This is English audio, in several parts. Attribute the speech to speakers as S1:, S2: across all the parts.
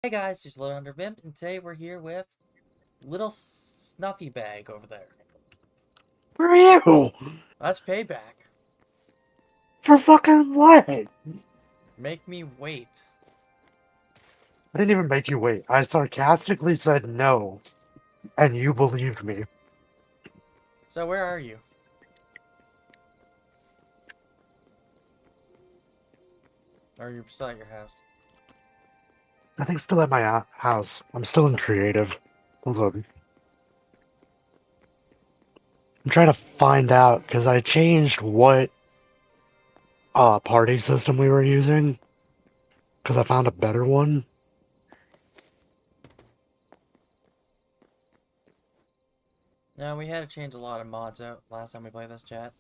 S1: Hey guys, just Little Under Vimp, and today we're here with Little Snuffy Bag over there.
S2: For you?
S1: That's payback.
S2: For fucking what? I
S1: Make me wait.
S2: didn't even make you wait. I sarcastically said no, and you believed me.
S1: So where are you? Or you're still at your house?
S2: I think still at my house. I'm still in creative. Hold on. I'm trying to find out because I changed what party system we were using because I found a better one.
S1: No, we had to change a lot of mods out last time we played this chat.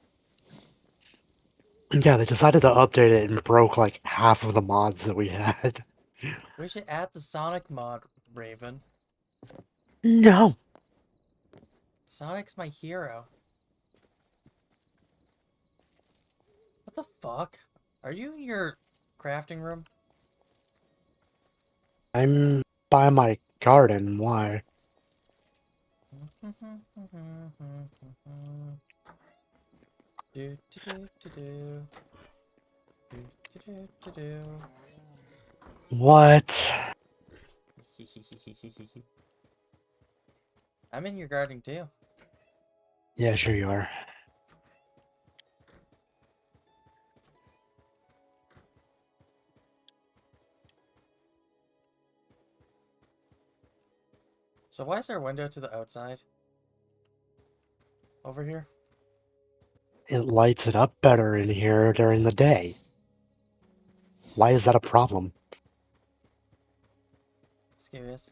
S2: Yeah, they decided to update it and broke like half of the mods that we had.
S1: We should add the Sonic mod, Raven.
S2: No.
S1: Sonic's my hero. What the fuck? Are you in your crafting room?
S2: I'm by my garden. Why?
S1: Do do do do do do do do do.
S2: What?
S1: I'm in your garden too.
S2: Yeah, sure you are.
S1: So why is there a window to the outside? Over here?
S2: It lights it up better in here during the day. Why is that a problem?
S1: Just curious.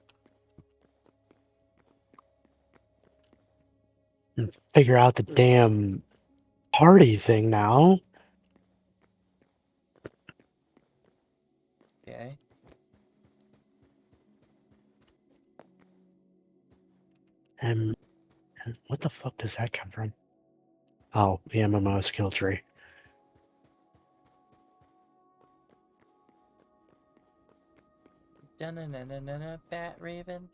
S2: And figure out the damn party thing now.
S1: Okay.
S2: And what the fuck does that come from? Oh, the MMO skill tree.
S1: Dun-dun-dun-dun-dun, Bat Raven.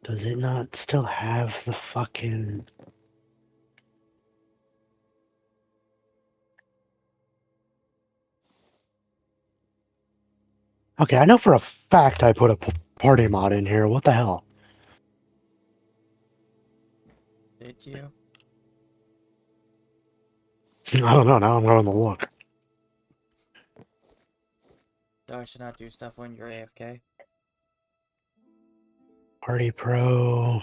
S2: Does it not still have the fucking... Okay, I know for a fact I put a party mod in here. What the hell?
S1: Did you?
S2: I don't know. Now I'm going to look.
S1: No, I should not do stuff when you're AFK.
S2: Party Pro.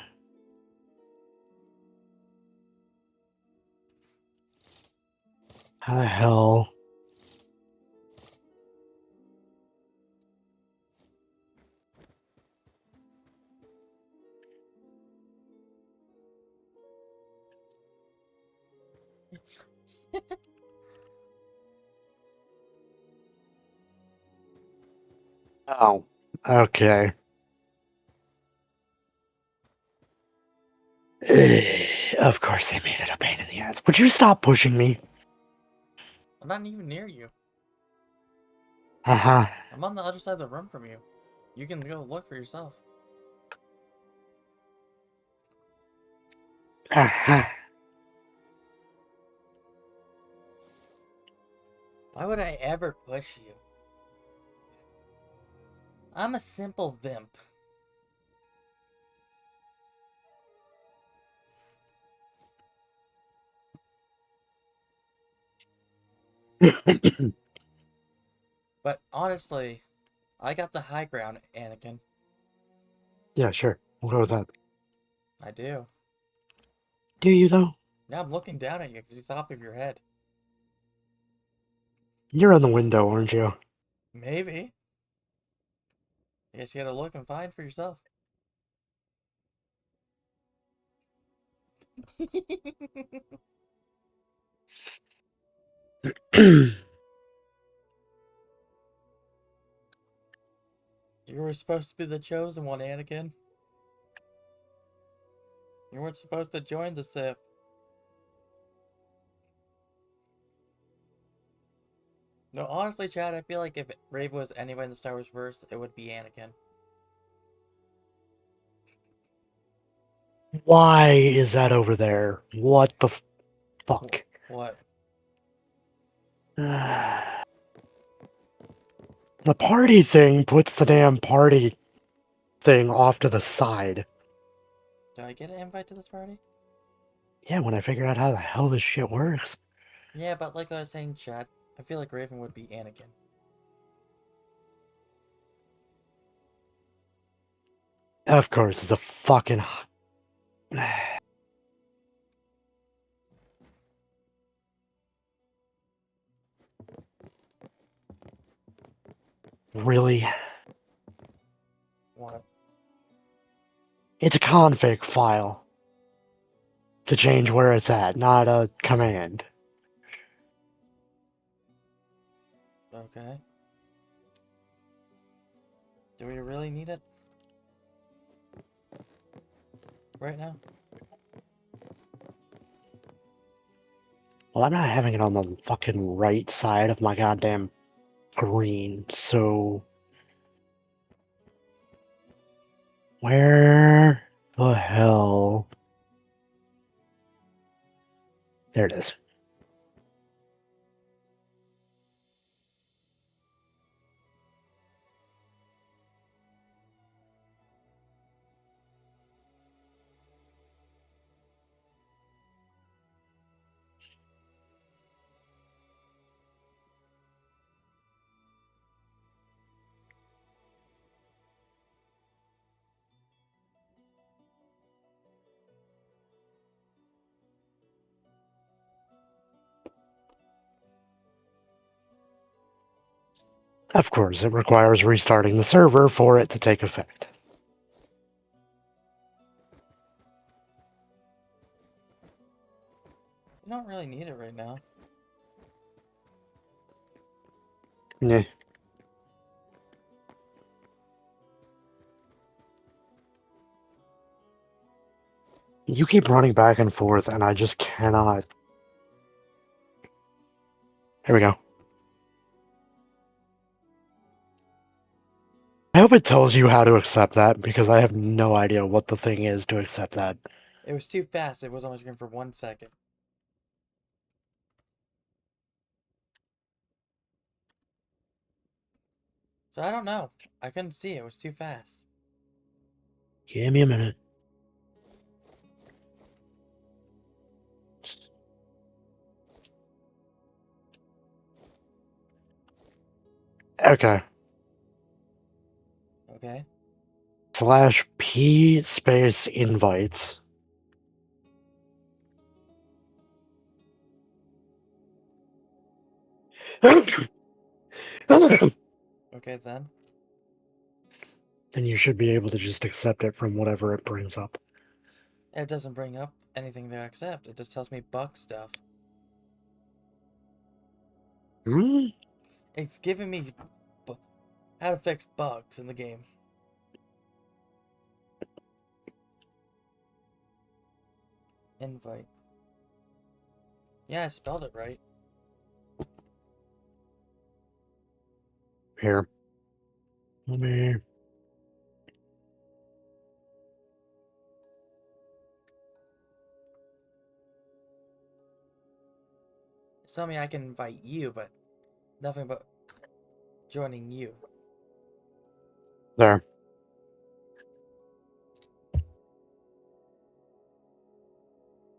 S2: How the hell? Oh, okay. Of course they made it a pain in the ass. Would you stop pushing me?
S1: I'm not even near you.
S2: Uh-huh.
S1: I'm on the other side of the room from you. You can go look for yourself.
S2: Uh-huh.
S1: Why would I ever push you? I'm a simple vimp. But honestly, I got the high ground, Anakin.
S2: Yeah, sure. We'll go with that.
S1: I do.
S2: Do you, though?
S1: Now I'm looking down at you because it's top of your head.
S2: You're on the window, aren't you?
S1: Maybe. I guess you gotta look and find for yourself. You were supposed to be the chosen one, Anakin. You weren't supposed to join the Sith. No, honestly, Chad, I feel like if Rave was anybody in the Star Wars verse, it would be Anakin.
S2: Why is that over there? What the fuck?
S1: What?
S2: The party thing puts the damn party thing off to the side.
S1: Do I get an invite to this party?
S2: Yeah, when I figure out how the hell this shit works.
S1: Yeah, but like I was saying, Chad, I feel like Raven would be Anakin.
S2: Of course, it's a fucking... Really?
S1: What?
S2: It's a config file to change where it's at, not a command.
S1: Okay. Do we really need it? Right now?
S2: Well, I'm not having it on the fucking right side of my goddamn screen, so... Where the hell... There it is. Of course, it requires restarting the server for it to take effect.
S1: We don't really need it right now.
S2: Nah. You keep running back and forth, and I just cannot... Here we go. I hope it tells you how to accept that, because I have no idea what the thing is to accept that.
S1: It was too fast. It was on my screen for 1 second. So I don't know. I couldn't see it. It was too fast.
S2: Give me a minute. Okay.
S1: Okay.
S2: /p space invites.
S1: Okay, then.
S2: And you should be able to just accept it from whatever it brings up.
S1: It doesn't bring up anything to accept. It just tells me bug stuff.
S2: Hmm?
S1: It's giving me how to fix bugs in the game. Invite. Yeah, I spelled it right.
S2: Here. Let me...
S1: It's telling me I can invite you, but nothing but joining you.
S2: There.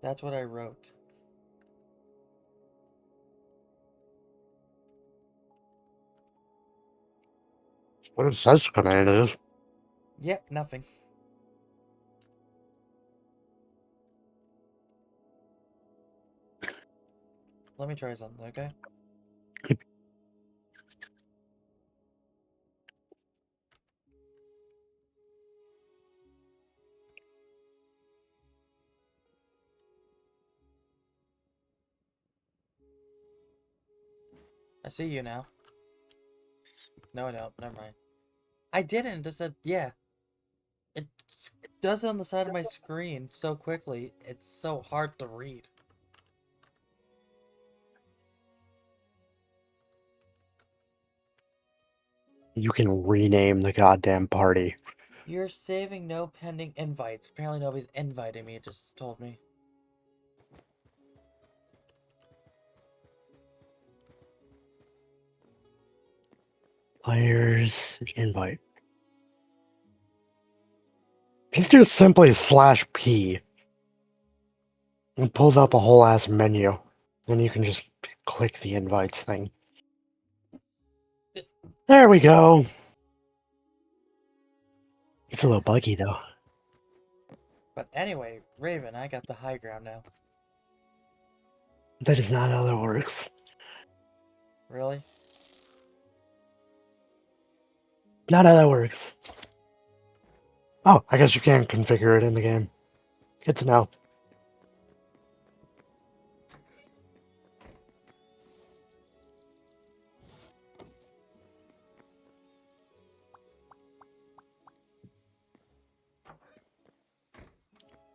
S1: That's what I wrote.
S2: What it says command is.
S1: Yep, nothing. Let me try something, okay? I see you now. No, I don't. Never mind. I didn't. It just said, yeah. It does it on the side of my screen so quickly. It's so hard to read.
S2: You can rename the goddamn party.
S1: You're saving no pending invites. Apparently nobody's inviting me, it just told me.
S2: Players invite. Just do simply /P. It pulls up a whole ass menu. Then you can just click the invites thing. There we go. It's a little buggy though.
S1: But anyway, Raven, I got the high ground now.
S2: That is not how that works.
S1: Really?
S2: Not how that works. Oh, I guess you can configure it in the game. Good to know.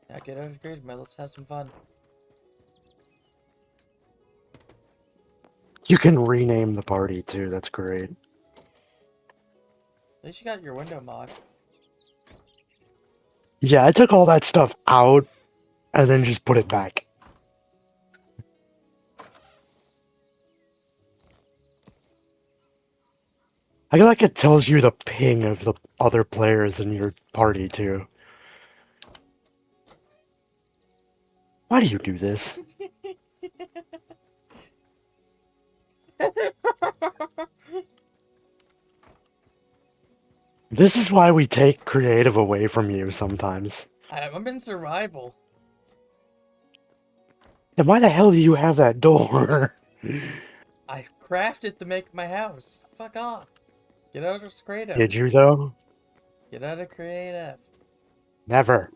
S1: Now get out of grade mode, let's have some fun.
S2: You can rename the party too, that's great.
S1: At least you got your window mod.
S2: Yeah, I took all that stuff out and then just put it back. I feel like it tells you the ping of the other players in your party too. Why do you do this? This is why we take creative away from you sometimes.
S1: I'm in survival.
S2: And why the hell do you have that door?
S1: I crafted to make my house. Fuck off. Get out of creative.
S2: Did you though?
S1: Get out of creative.
S2: Never.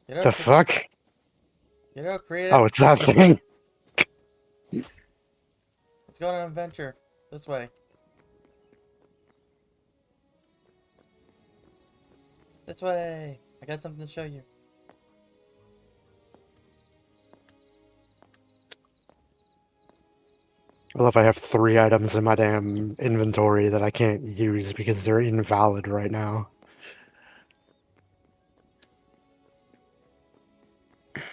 S1: Get out
S2: The
S1: of
S2: fuck?
S1: Get out of creative.
S2: Oh, it's that thing.
S1: Let's go on an adventure. This way. This way. I got something to show you.
S2: I love I have 3 items in my damn inventory that I can't use because they're invalid right now.
S1: Did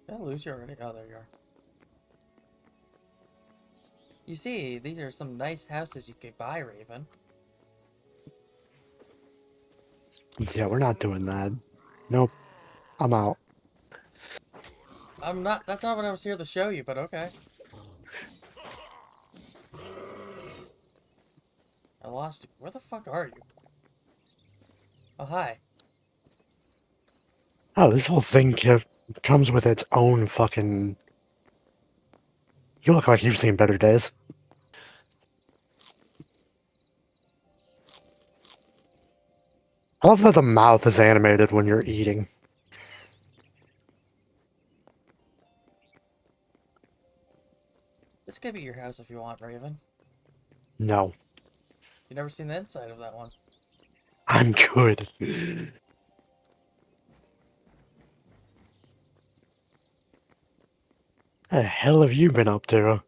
S1: I lose you already? Oh, there you are. You see, these are some nice houses you could buy, Raven.
S2: Yeah, we're not doing that. Nope. I'm out.
S1: I'm not. That's not what I was here to show you, but okay. I lost you. Where the fuck are you? Oh, hi.
S2: Oh, this whole thing comes with its own fucking... You look like you've seen better days. I love that the mouth is animated when you're eating.
S1: This could be your house if you want, Raven.
S2: No.
S1: You've never seen the inside of that one.
S2: I'm good. The hell have you been up to?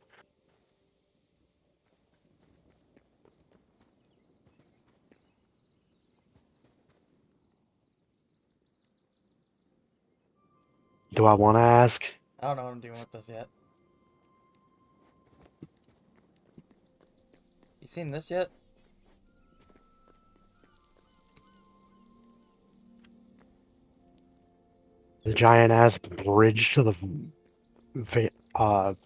S2: Do I want to ask?
S1: I don't know what I'm doing with this yet. You seen this yet?
S2: The giant ass bridge to the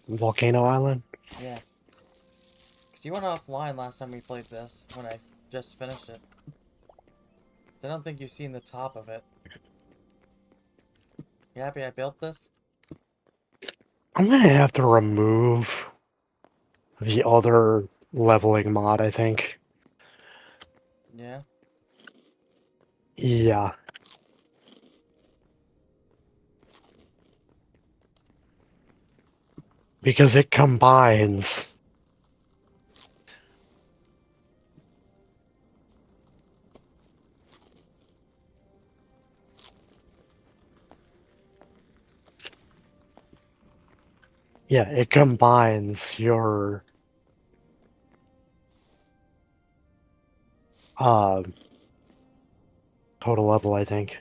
S2: volcano island?
S1: Yeah. Because you went offline last time we played this, when I just finished it. So I don't think you've seen the top of it. You happy I built this?
S2: I'm gonna have to remove the other leveling mod, I think.
S1: Yeah.
S2: Yeah. Because it combines. Yeah, it combines your uh total level, I think.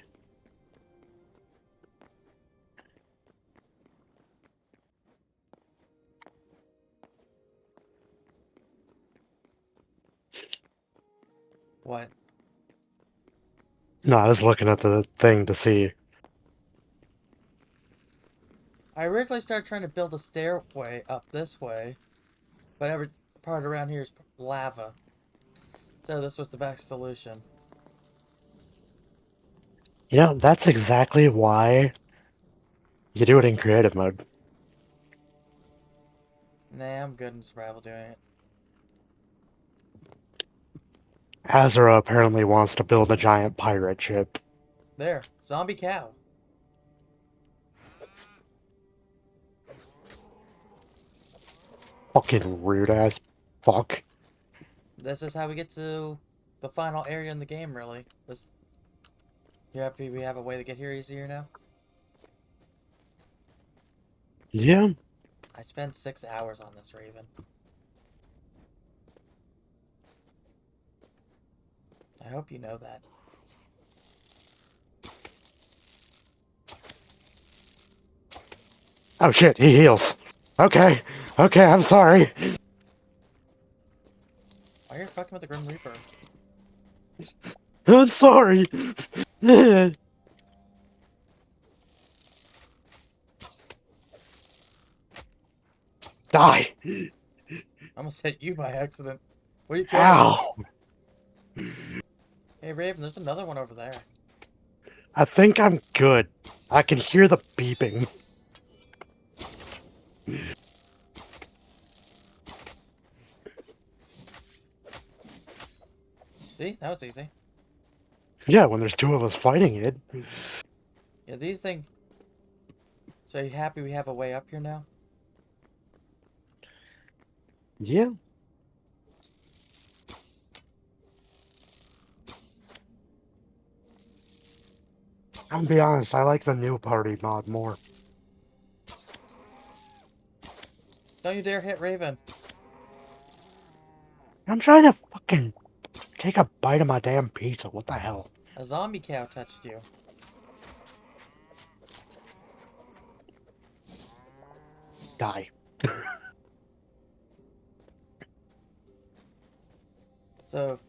S1: What?
S2: No, I was looking at the thing to see.
S1: I originally started trying to build a stairway up this way, but every part around here is lava. So this was the best solution.
S2: You know, that's exactly why you do it in creative mode.
S1: Nah, I'm good in survival doing it.
S2: Azura apparently wants to build a giant pirate ship.
S1: There, zombie cow.
S2: Fucking rude ass fuck.
S1: This is how we get to the final area in the game, really. This, you happy we have a way to get here easier now?
S2: Yeah,
S1: I spent 6 hours on this, Raven. I hope you know that.
S2: oh shit, he heals. Okay, okay, I'm sorry.
S1: Why are you fucking with the Grim Reaper?
S2: I'm sorry. Die.
S1: I almost hit you by accident. What are you killing?
S2: Ow.
S1: Hey, Raven, there's another one over there.
S2: I think I'm good. I can hear the beeping.
S1: See? That was easy.
S2: Yeah, when there's two of us fighting it.
S1: Yeah, these things... So you happy we have a way up here now?
S2: Yeah. I'm gonna be honest, I like the new party mod more.
S1: Don't you dare hit Raven.
S2: I'm trying to fucking take a bite of my damn pizza. What the hell?
S1: A zombie cow touched you.
S2: Die.
S1: So,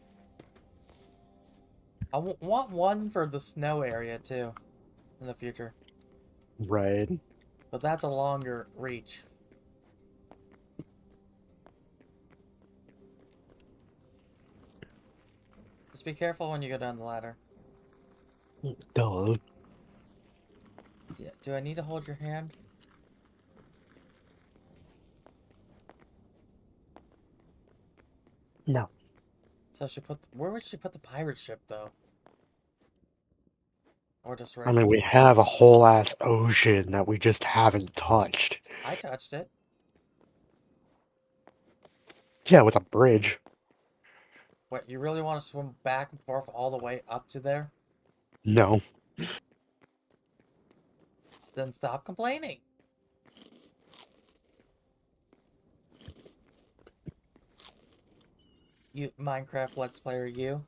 S1: I want one for the snow area, too, in the future.
S2: Right.
S1: But that's a longer reach. Just be careful when you go down the ladder.
S2: Duh.
S1: Yeah, do I need to hold your hand?
S2: No.
S1: So she put... Where would she put the pirate ship, though? Or just
S2: I
S1: right...
S2: mean, we have a whole ass ocean that we just haven't touched.
S1: I touched it.
S2: Yeah, with a bridge.
S1: What, you really want to swim back and forth all the way up to there?
S2: No.
S1: Then stop complaining. You Minecraft Let's Player, you.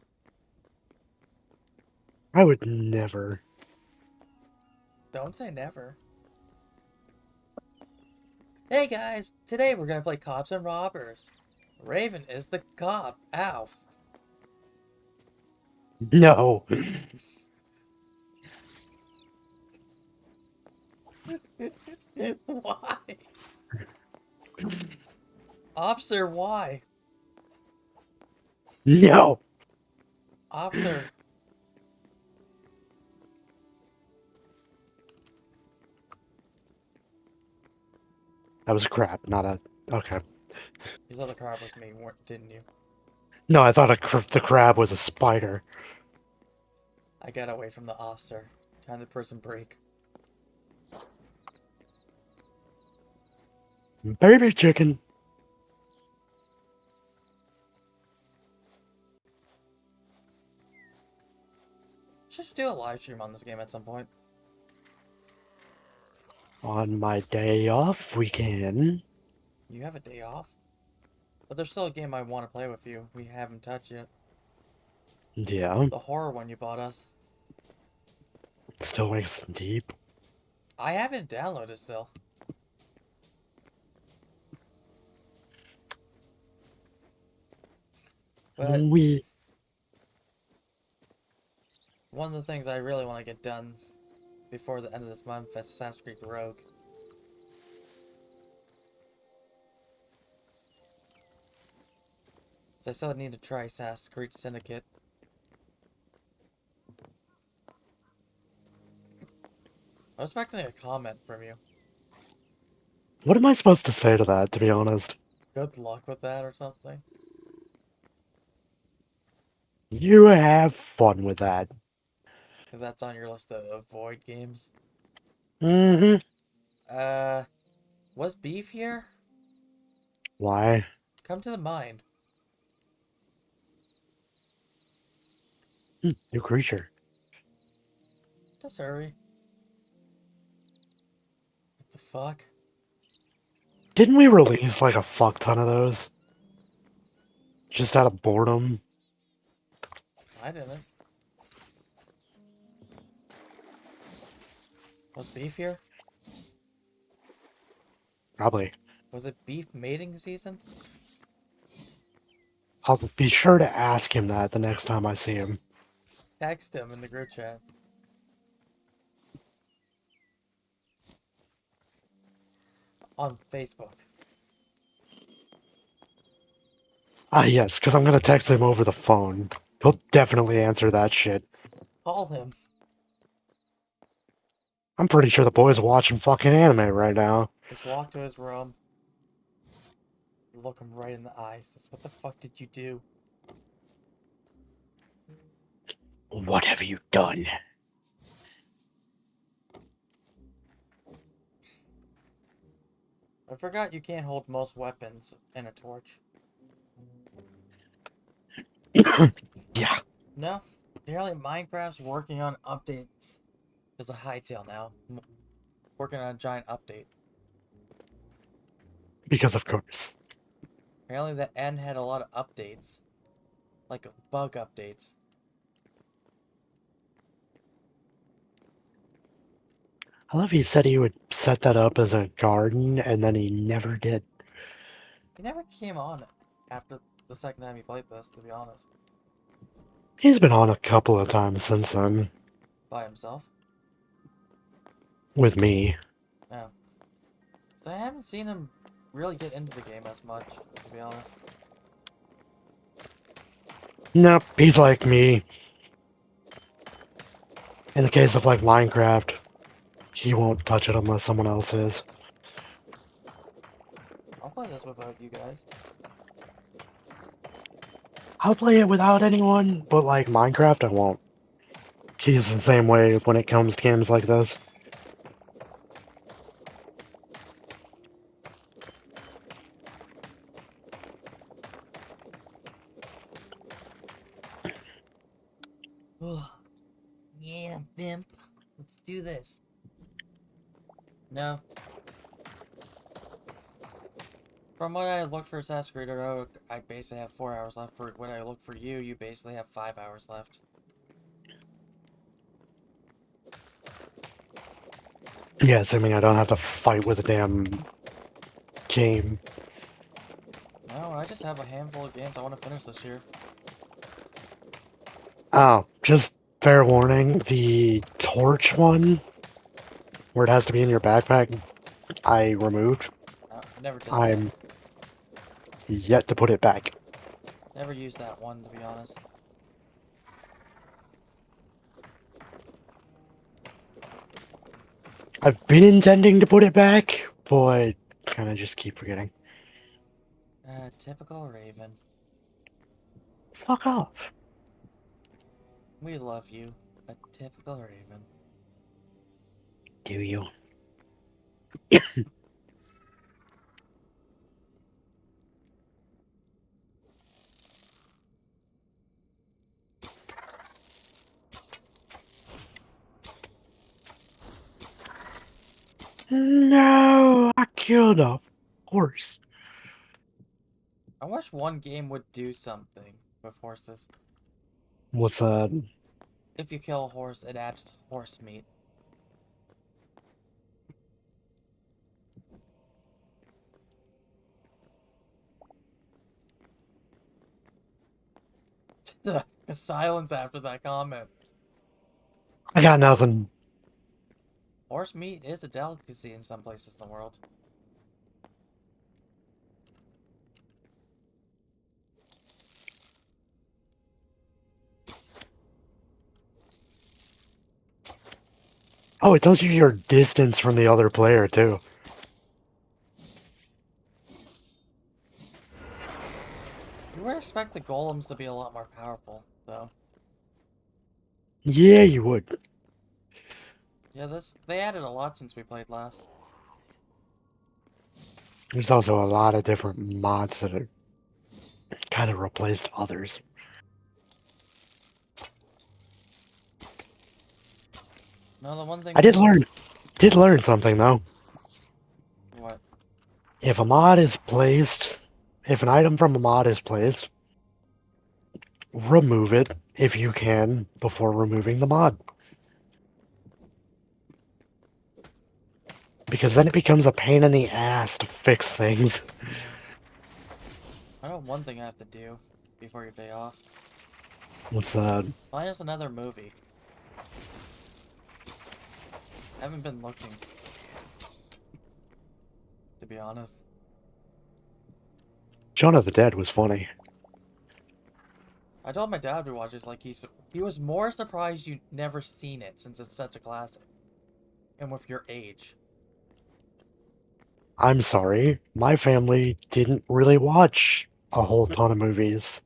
S2: I would never.
S1: Don't say never. Hey guys, today we're gonna play Cops and Robbers. Raven is the cop. Ow.
S2: No.
S1: Why? Officer, why?
S2: No.
S1: Officer,
S2: That was crap, not a. Okay.
S1: you saw the crab was me, didn't you?
S2: No, I thought the crab was a spider.
S1: I got away from the officer. Time to prison break.
S2: Baby chicken.
S1: Should do a live stream on this game at some point.
S2: On my day off, we can.
S1: You have a day off? But there's still a game I want to play with you. We haven't touched yet.
S2: Yeah,
S1: The horror one you bought us.
S2: still makes deep.
S1: I haven't downloaded still. But
S2: We.
S1: one of the things I really want to get done before the end of this month is Assassin's Creed Rogue. So I still need to try Assassin's Creed Syndicate. I was expecting a comment from you.
S2: What am I supposed to say to that, to be honest?
S1: Good luck with that or something.
S2: You have fun with that.
S1: If that's on your list of avoid games.
S2: Mm-hmm.
S1: Was Beef here?
S2: Why?
S1: Come to the mine.
S2: New creature.
S1: Just hurry. What the fuck?
S2: Didn't we release like a fuck ton of those? Just out of boredom?
S1: I didn't. Was Beef here?
S2: Probably.
S1: Was it beef mating season?
S2: I'll be sure to ask him that the next time I see him.
S1: Text him in the group chat. On Facebook.
S2: Ah, yes, because I'm gonna text him over the phone. He'll definitely answer that shit.
S1: Call him.
S2: I'm pretty sure the boy's watching fucking anime right now.
S1: Just walk to his room. Look him right in the eyes. Says, what the fuck did you do?
S2: What have you done?
S1: I forgot you can't hold most weapons in a torch.
S2: Yeah,
S1: No. Apparently Minecraft's working on updates. There's a hytale now. Working on a giant update.
S2: because of course.
S1: Apparently the end had a lot of updates. Like bug updates.
S2: I love he said he would set that up as a garden, and then he never did.
S1: He never came on after the second time he played this, to be honest.
S2: He's been on a couple of times since then.
S1: By himself.
S2: With me.
S1: No. So I haven't seen him really get into the game as much, to be honest.
S2: Nope, he's like me. In the case of like Minecraft, he won't touch it unless someone else is.
S1: I'll play this without you guys.
S2: I'll play it without anyone, but like Minecraft, I won't. He's the same way when it comes to games like this.
S1: Yeah, Vimp. Let's do this. No. From what I look for Assassin's Creed Rogue, I basically have 4 hours left. For what I look for you, you basically have 5 hours left.
S2: Yeah, assuming I don't have to fight with a damn game.
S1: No, I just have a handful of games I want to finish this year.
S2: Oh, just fair warning, the torch one, where it has to be in your backpack, I removed.
S1: I never did that.
S2: I'm yet to put it back.
S1: Never used that one, to be honest.
S2: I've been intending to put it back, but kind of just keep forgetting.
S1: Typical Raven.
S2: Fuck off.
S1: We love you, but typical Raven.
S2: Do you? No, I killed a horse.
S1: I wish one game would do something with horses.
S2: What's that?
S1: If you kill a horse, it adds horse meat. The silence after that comment.
S2: I got nothing.
S1: Horse meat is a delicacy in some places in the world.
S2: Oh, it tells you your distance from the other player, too.
S1: You would expect the golems to be a lot more powerful, though.
S2: Yeah, you would.
S1: Yeah, they added a lot since we played last.
S2: There's also a lot of different mods that are kind of replaced others.
S1: No, the one thing
S2: I did learn something though.
S1: What?
S2: If a mod is placed, if an item from a mod is placed, remove it if you can before removing the mod. Because then it becomes a pain in the ass to fix things.
S1: I know one thing I have to do before your day off.
S2: What's that?
S1: Find us another movie. I haven't been looking, to be honest.
S2: Shaun of the Dead was funny.
S1: I told my dad we watched this, like he was more surprised you'd never seen it since it's such a classic. And with your age.
S2: I'm sorry, my family didn't really watch a whole ton of movies.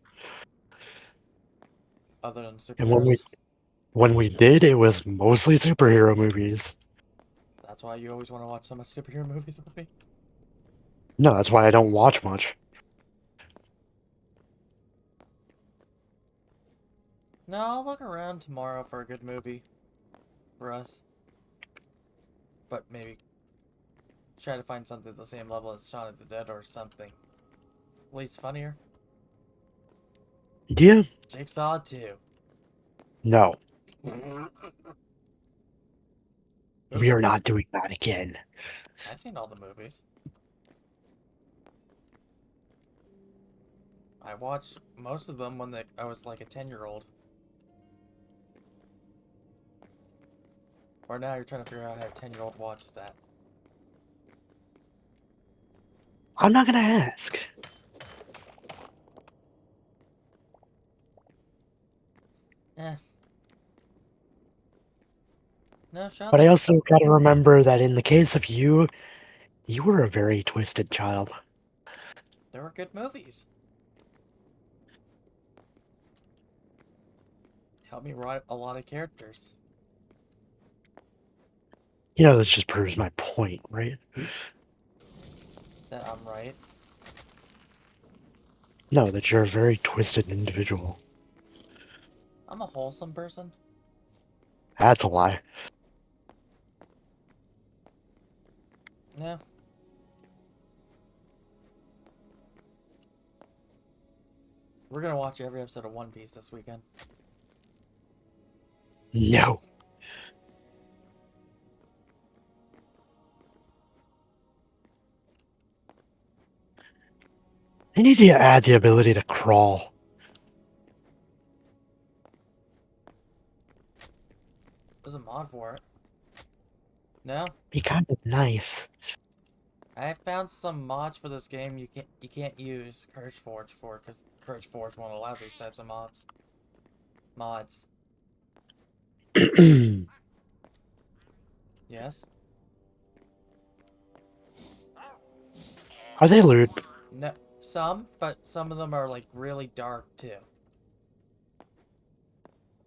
S1: Other than
S2: And
S1: superheroes.
S2: when we did, it was mostly superhero movies.
S1: That's why you always want to watch so much superhero movies with me.
S2: No, that's why I don't watch much.
S1: No, I'll look around tomorrow for a good movie. For us. But maybe try to find something at the same level as Shaun of the Dead or something. At least funnier.
S2: Yeah?
S1: Jigsaw 2.
S2: No. We are not doing that again.
S1: I've seen all the movies. I watched most of them when I was like a 10-year-old. Or now you're trying to figure out how a 10-year-old watches that.
S2: I'm not gonna ask.
S1: Eh. No,
S2: But I also gotta remember that in the case of you, you were a very twisted child.
S1: They were good movies. Helped me write a lot of characters.
S2: You know, this just proves my point, right?
S1: That I'm right.
S2: No, that you're a very twisted individual.
S1: I'm a wholesome person.
S2: That's a lie.
S1: Yeah. We're gonna watch every episode of One Piece this weekend.
S2: No. They need to add the ability to crawl.
S1: There's a mod for it. No?
S2: Be kind of nice.
S1: I found some mods for this game you can't use Courage Forge for because Courage Forge won't allow these types of mods. Yes?
S2: Are they lewd?
S1: No, some, but some of them are like really dark too.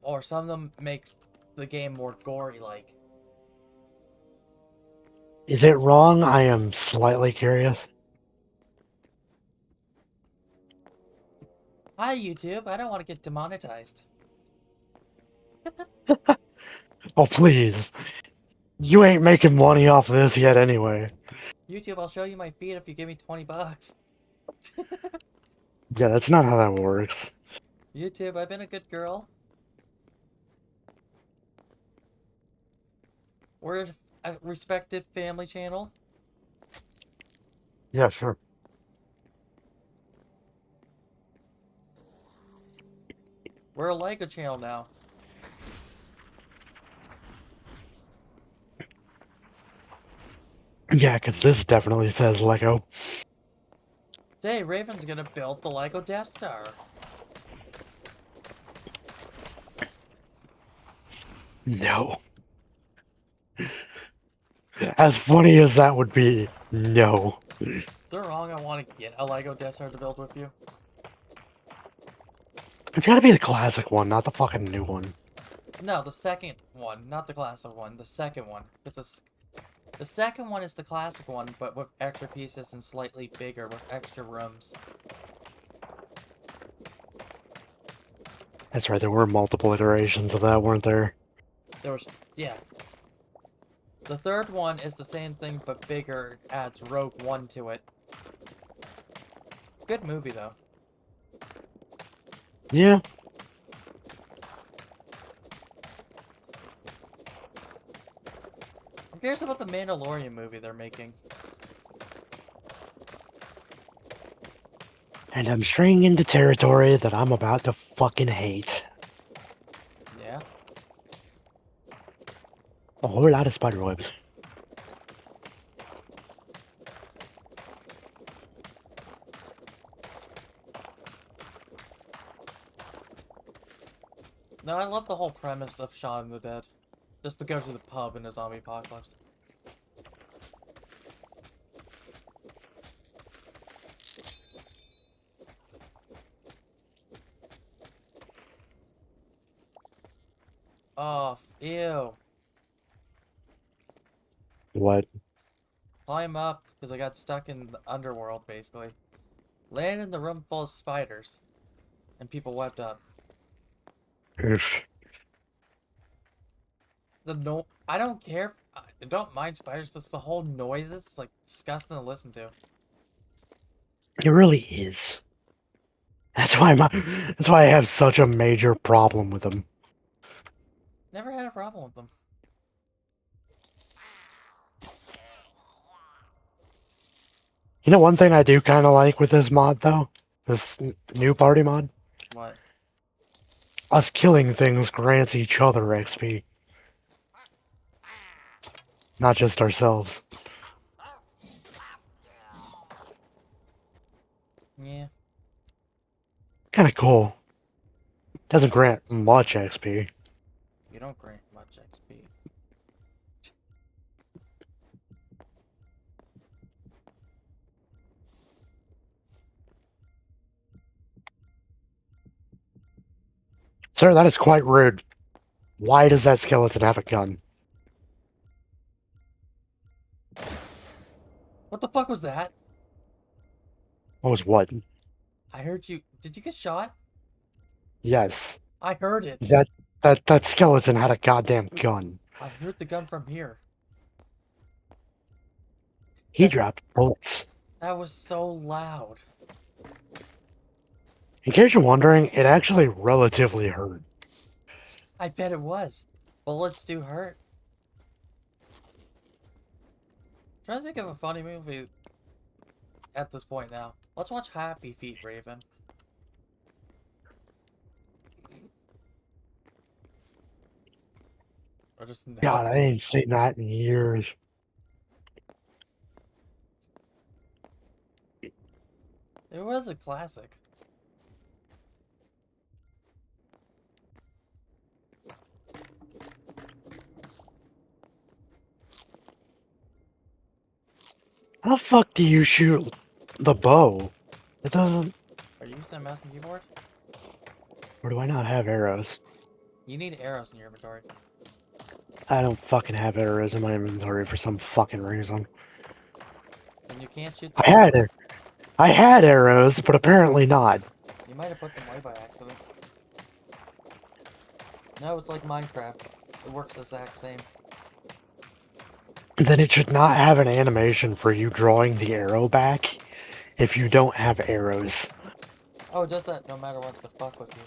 S1: Or some of them makes the game more gory like.
S2: Is it wrong? I am slightly curious.
S1: Hi YouTube, I don't want to get demonetized.
S2: Oh, please. You ain't making money off this yet anyway.
S1: YouTube, I'll show you my feet if you give me 20 bucks.
S2: Yeah, that's not how that works.
S1: YouTube, I've been a good girl. We're a respected family channel.
S2: Yeah, sure.
S1: We're a Lego channel now.
S2: Yeah, because this definitely says Lego.
S1: Today, Raven's gonna build the Lego Death Star.
S2: No. As funny as that would be, no.
S1: Is it wrong I want to get a Lego Death Star to build with you?
S2: It's gotta be the classic one, not the fucking new one.
S1: No, the second one, not the classic one. The second one. Because the second one is the classic one, but with extra pieces and slightly bigger with extra rooms.
S2: That's right, there were multiple iterations of that, weren't there?
S1: There was, yeah. The third one is the same thing but bigger, adds Rogue One to it. Good movie though.
S2: Yeah.
S1: I'm curious about the Mandalorian movie they're making.
S2: And I'm straying into territory that I'm about to fucking hate.
S1: Yeah?
S2: A whole lot of spiderwebs.
S1: No, I love the whole premise of Shaun of the Dead. Just to go to the pub in a zombie apocalypse. Oh, ew.
S2: What?
S1: Climb up, because I got stuck in the underworld, basically. Land in the room full of spiders. And people webbed up.
S2: Oof.
S1: I don't care. I don't mind spiders, just the whole noises. It's like disgusting to listen to.
S2: It really is. That's why I have such a major problem with them.
S1: Never had a problem with them.
S2: You know one thing I do kind of like with this mod, though? This new party mod?
S1: What?
S2: Us killing things grants each other XP. Not just ourselves.
S1: Yeah.
S2: Kind of cool. Doesn't grant much XP.
S1: You don't grant much XP.
S2: Sir, that is quite rude. Why does that skeleton have a gun?
S1: What the fuck was that?
S2: What was what?
S1: I heard you. Did you get shot?
S2: Yes.
S1: I heard it.
S2: That skeleton had a goddamn gun.
S1: I heard the gun from here.
S2: He dropped bullets.
S1: That was so loud.
S2: In case you're wondering, it actually relatively hurt.
S1: I bet it was. Bullets do hurt. Trying to think of a funny movie at this point now. Let's watch Happy Feet, Raven. Or just no.
S2: God, I ain't seen that in years.
S1: It was a classic.
S2: How the fuck do you shoot the bow? It doesn't...
S1: Are you using a mouse and keyboard?
S2: Or do I not have arrows?
S1: You need arrows in your inventory.
S2: I don't fucking have arrows in my inventory for some fucking reason.
S1: And you can't shoot the
S2: I had arrows, but apparently not.
S1: You might have put them away by accident. No, it's like Minecraft. It works the exact same.
S2: then it should not have an animation for you drawing the arrow back if you don't have arrows.
S1: Oh, it does that no matter what the fuck with you.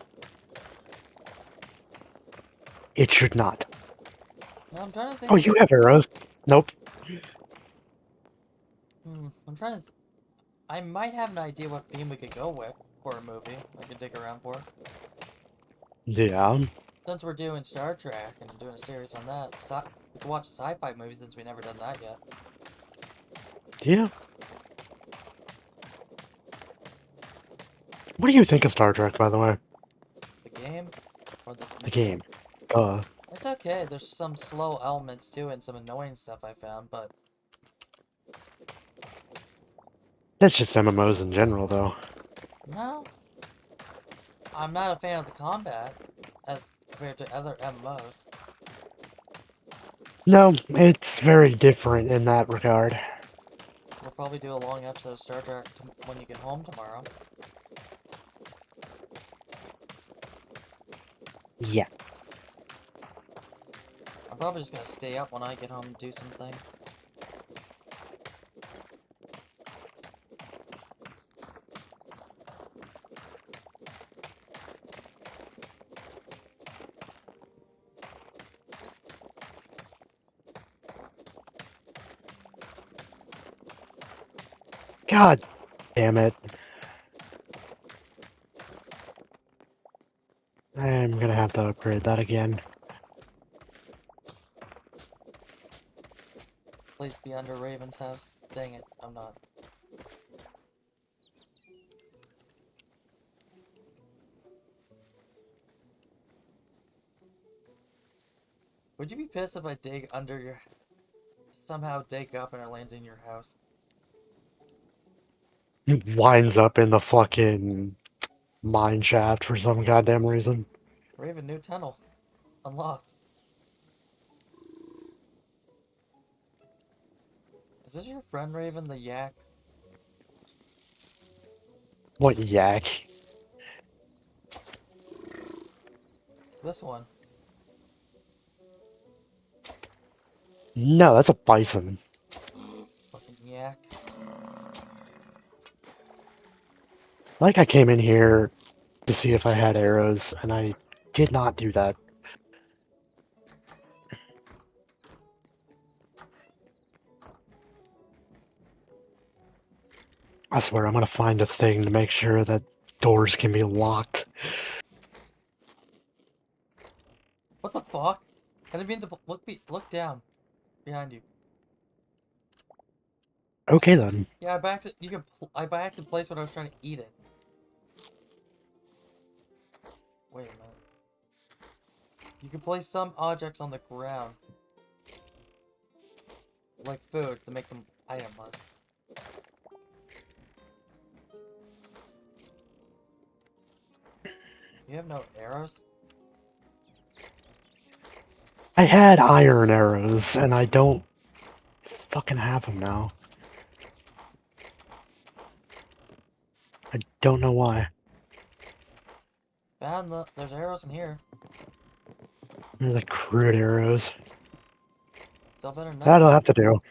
S2: It should not.
S1: Now I'm trying to
S2: Oh,
S1: think
S2: you
S1: of.
S2: have arrows? Nope.
S1: I'm trying to. I might have an idea what theme we could go with for a movie. I could dig around for.
S2: Yeah.
S1: Since we're doing Star Trek and doing a series on that, we could watch sci-fi movies since we never done that yet.
S2: Yeah. What do you think of Star Trek, by the way?
S1: The game, or
S2: The game. Uh,
S1: it's okay. There's some slow elements too and some annoying stuff I found, but
S2: that's just MMOs in general, though.
S1: no, I'm not a fan of the combat as compared to other MMOs.
S2: No, it's very different in that regard.
S1: We'll probably do a long episode of Star Trek when you get home tomorrow.
S2: Yeah.
S1: I'm probably just gonna stay up when I get home and do some things.
S2: God damn it. I'm gonna have to upgrade that again.
S1: Please be under Raven's house. Dang it, I'm not. Would you be pissed if I dig under your... somehow dig up and I land in your house?
S2: It winds up in the fucking mine shaft for some goddamn reason.
S1: Raven, new tunnel. Unlocked. Is this your friend Raven, the yak?
S2: What yak?
S1: This one.
S2: No, that's a bison.
S1: Fucking yak.
S2: Like I came in here to see if I had arrows, and I did not do that. I swear I'm gonna find a thing to make sure that doors can be locked.
S1: What the fuck? I didn't mean to look down. Behind you.
S2: Okay then.
S1: Yeah, I by accident placed what I was trying to eat it. Wait a minute. You can place some objects on the ground. Like food, to make them itemless. You have no arrows?
S2: I had iron arrows, and I don't fucking have them now. I don't know why.
S1: There's arrows in here.
S2: They're the crude arrows.
S1: Still better than nothing.
S2: That'll have to do.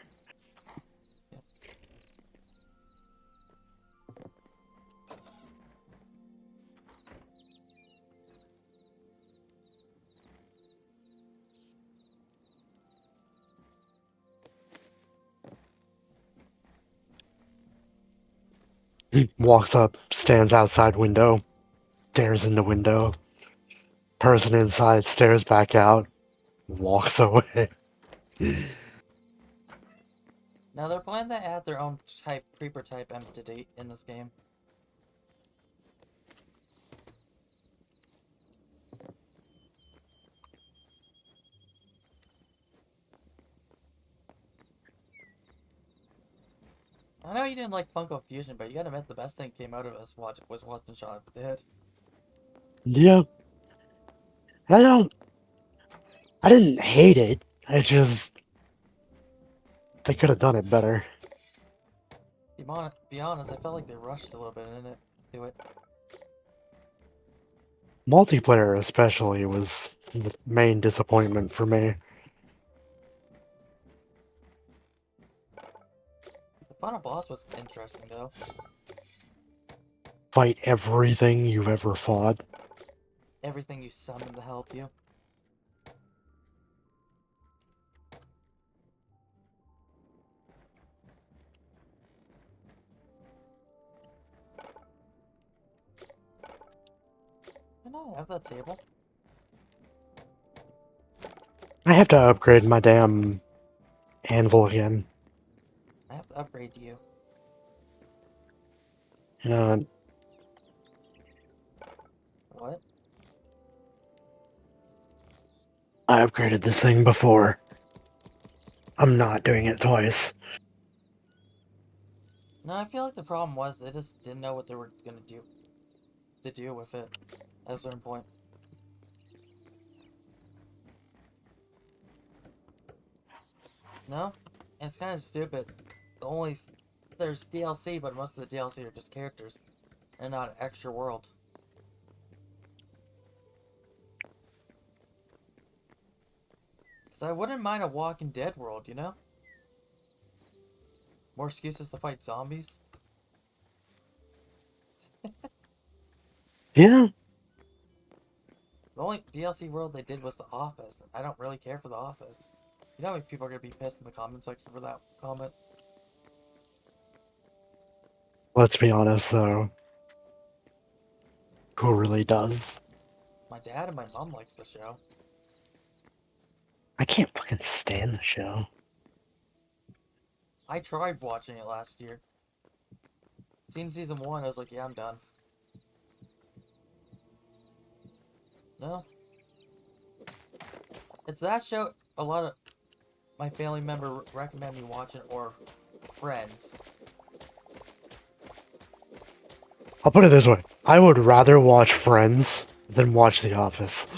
S2: He walks up, stands outside window, stares in the window. Person inside stares back out, walks away.
S1: Now they're planning to add their own creeper type entity in this game. I know you didn't like Funko Fusion, but you gotta admit the best thing came out of us was watching Shaun of the Dead.
S2: Yeah. I didn't hate it. I just, they could have done it better.
S1: Be honest, I felt like they rushed a little bit in it. Do it.
S2: Multiplayer especially was the main disappointment for me.
S1: Final boss was interesting though.
S2: Fight everything you've ever fought.
S1: Everything you summon to help you. I don't have that table.
S2: I have to upgrade my damn anvil again.
S1: I have to upgrade you.
S2: You know,
S1: What?
S2: I upgraded this thing before. I'm not doing it twice.
S1: No, I feel like the problem was they just didn't know what they were gonna do with it at a certain point. No? And it's kind of stupid. There's DLC, but most of the DLC are just characters and not an extra world. Because I wouldn't mind a Walking Dead world, you know? More excuses to fight zombies.
S2: Yeah,
S1: The only DLC world they did was The Office. I don't really care for The Office. You know how many people are going to be pissed in the comment section for that comment?
S2: let's be honest though. Who really does?
S1: My dad and my mom likes the show.
S2: I can't fucking stand the show.
S1: I tried watching it last year. Seen season 1, I was like, yeah, I'm done. No. It's that show a lot of my family member recommend me watching, or friends.
S2: I'll put it this way. I would rather watch Friends than watch The Office.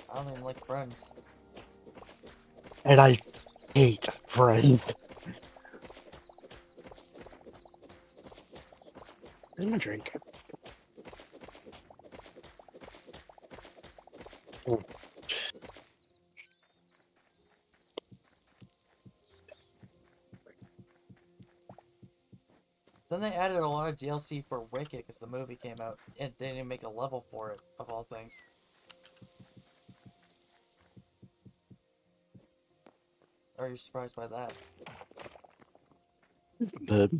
S1: I don't even like Friends.
S2: And I hate Friends. Where's my drink?
S1: Then they added a lot of DLC for Wicked because the movie came out and they didn't make a level for it, of all things. Are you surprised by that?
S2: But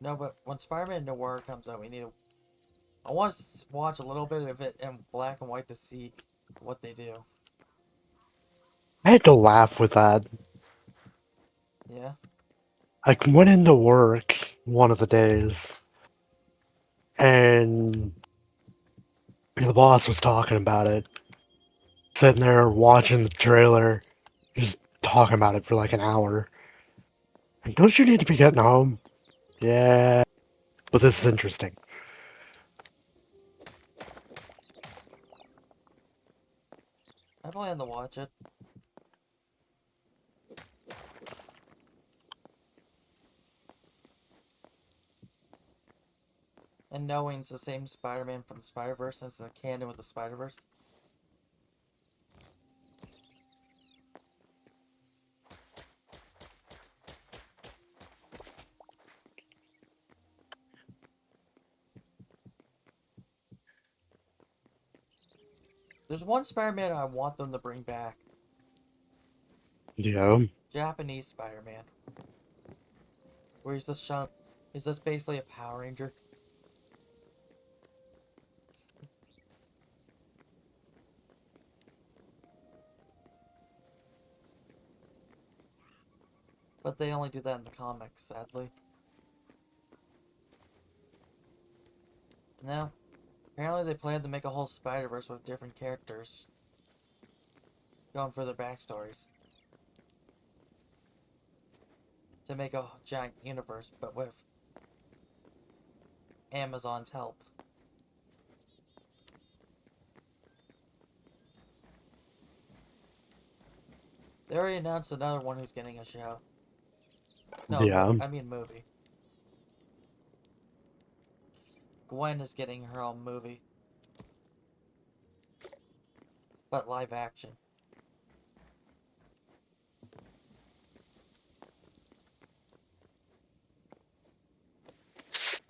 S1: No, but when Spider-Man Noir comes out, we need to... I want to watch a little bit of it in black and white to see what they do.
S2: I had to laugh with that.
S1: Yeah?
S2: I went into work one of the days, and the boss was talking about it. Sitting there watching the trailer, just talking about it for like an hour. Like, don't you need to be getting home? Yeah, but this is interesting.
S1: I plan to watch it. And knowing it's the same Spider-Man from the Spider-Verse and it's in the canon with the Spider-Verse. There's one Spider-Man I want them to bring back.
S2: Yeah,
S1: Japanese Spider-Man. Where he's just basically a Power Ranger. But they only do that in the comics, sadly. No. Apparently they plan to make a whole Spider-Verse with different characters. Going for their backstories. To make a giant universe, but with Amazon's help. They already announced another one who's getting a show. No,
S2: yeah.
S1: I mean movie. Gwen is getting her own movie. But live action.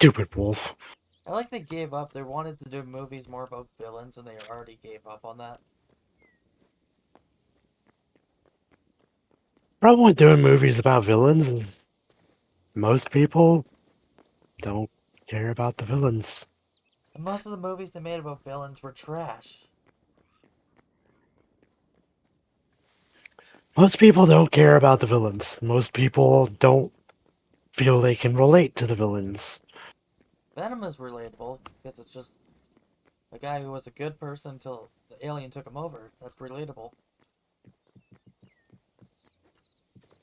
S2: Stupid wolf.
S1: I like they gave up. They wanted to do movies more about villains, and they already gave up on that.
S2: Problem with doing movies about villains is most people don't care about the villains.
S1: And most of the movies they made about villains were trash.
S2: Most people don't care about the villains. Most people don't feel they can relate to the villains.
S1: Venom is relatable because it's just a guy who was a good person until the alien took him over. That's relatable.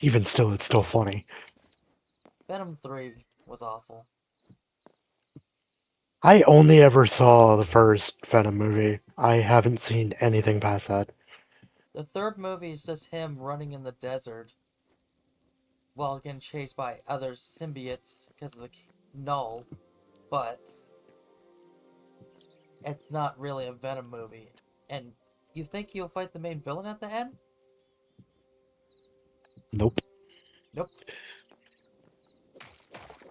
S2: Even still, it's still funny.
S1: Venom 3 was awful.
S2: I only ever saw the first Venom movie. I haven't seen anything past that.
S1: The third movie is just him running in the desert while getting chased by other symbiotes because of the null, but it's not really a Venom movie. And you think he'll fight the main villain at the end?
S2: Nope.
S1: Nope.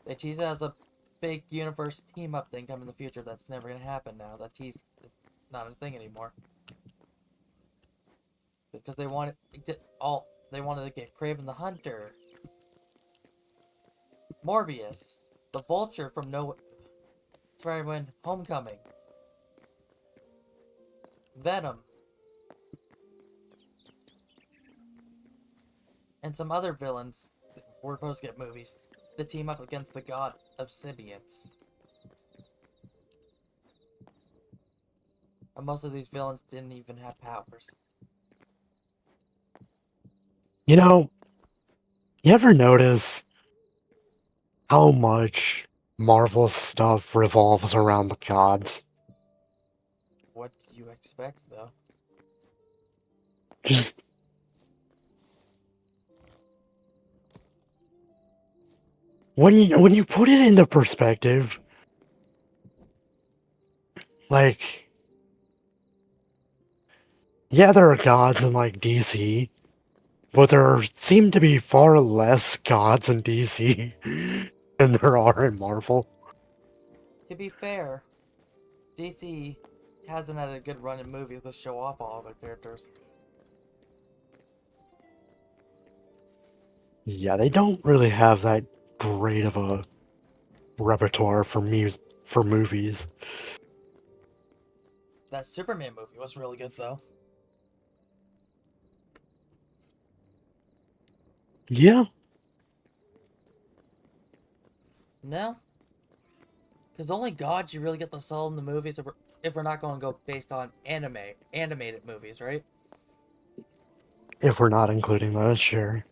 S1: They tease it as a big universe team up thing coming in the future. That's never gonna happen now. That tease is not a thing anymore. Because they wanted to get Kraven the Hunter, Morbius, the Vulture from No Spider-Man Homecoming, Venom, and some other villains that were supposed to get movies that team up against the god of symbiotes. And most of these villains didn't even have powers.
S2: You know, you ever notice how much Marvel stuff revolves around the gods?
S1: What do you expect, though?
S2: Just when you put it into perspective, like yeah, there are gods in like DC, but there seem to be far less gods in DC than there are in Marvel.
S1: To be fair, DC hasn't had a good run in movies that show off all their characters.
S2: Yeah, they don't really have that great of a repertoire for movies.
S1: That Superman movie was really good, though.
S2: Yeah,
S1: No? Because the only gods you really get to sell in the movies if we're not going to go based on animated movies, right?
S2: if we're not including those, sure.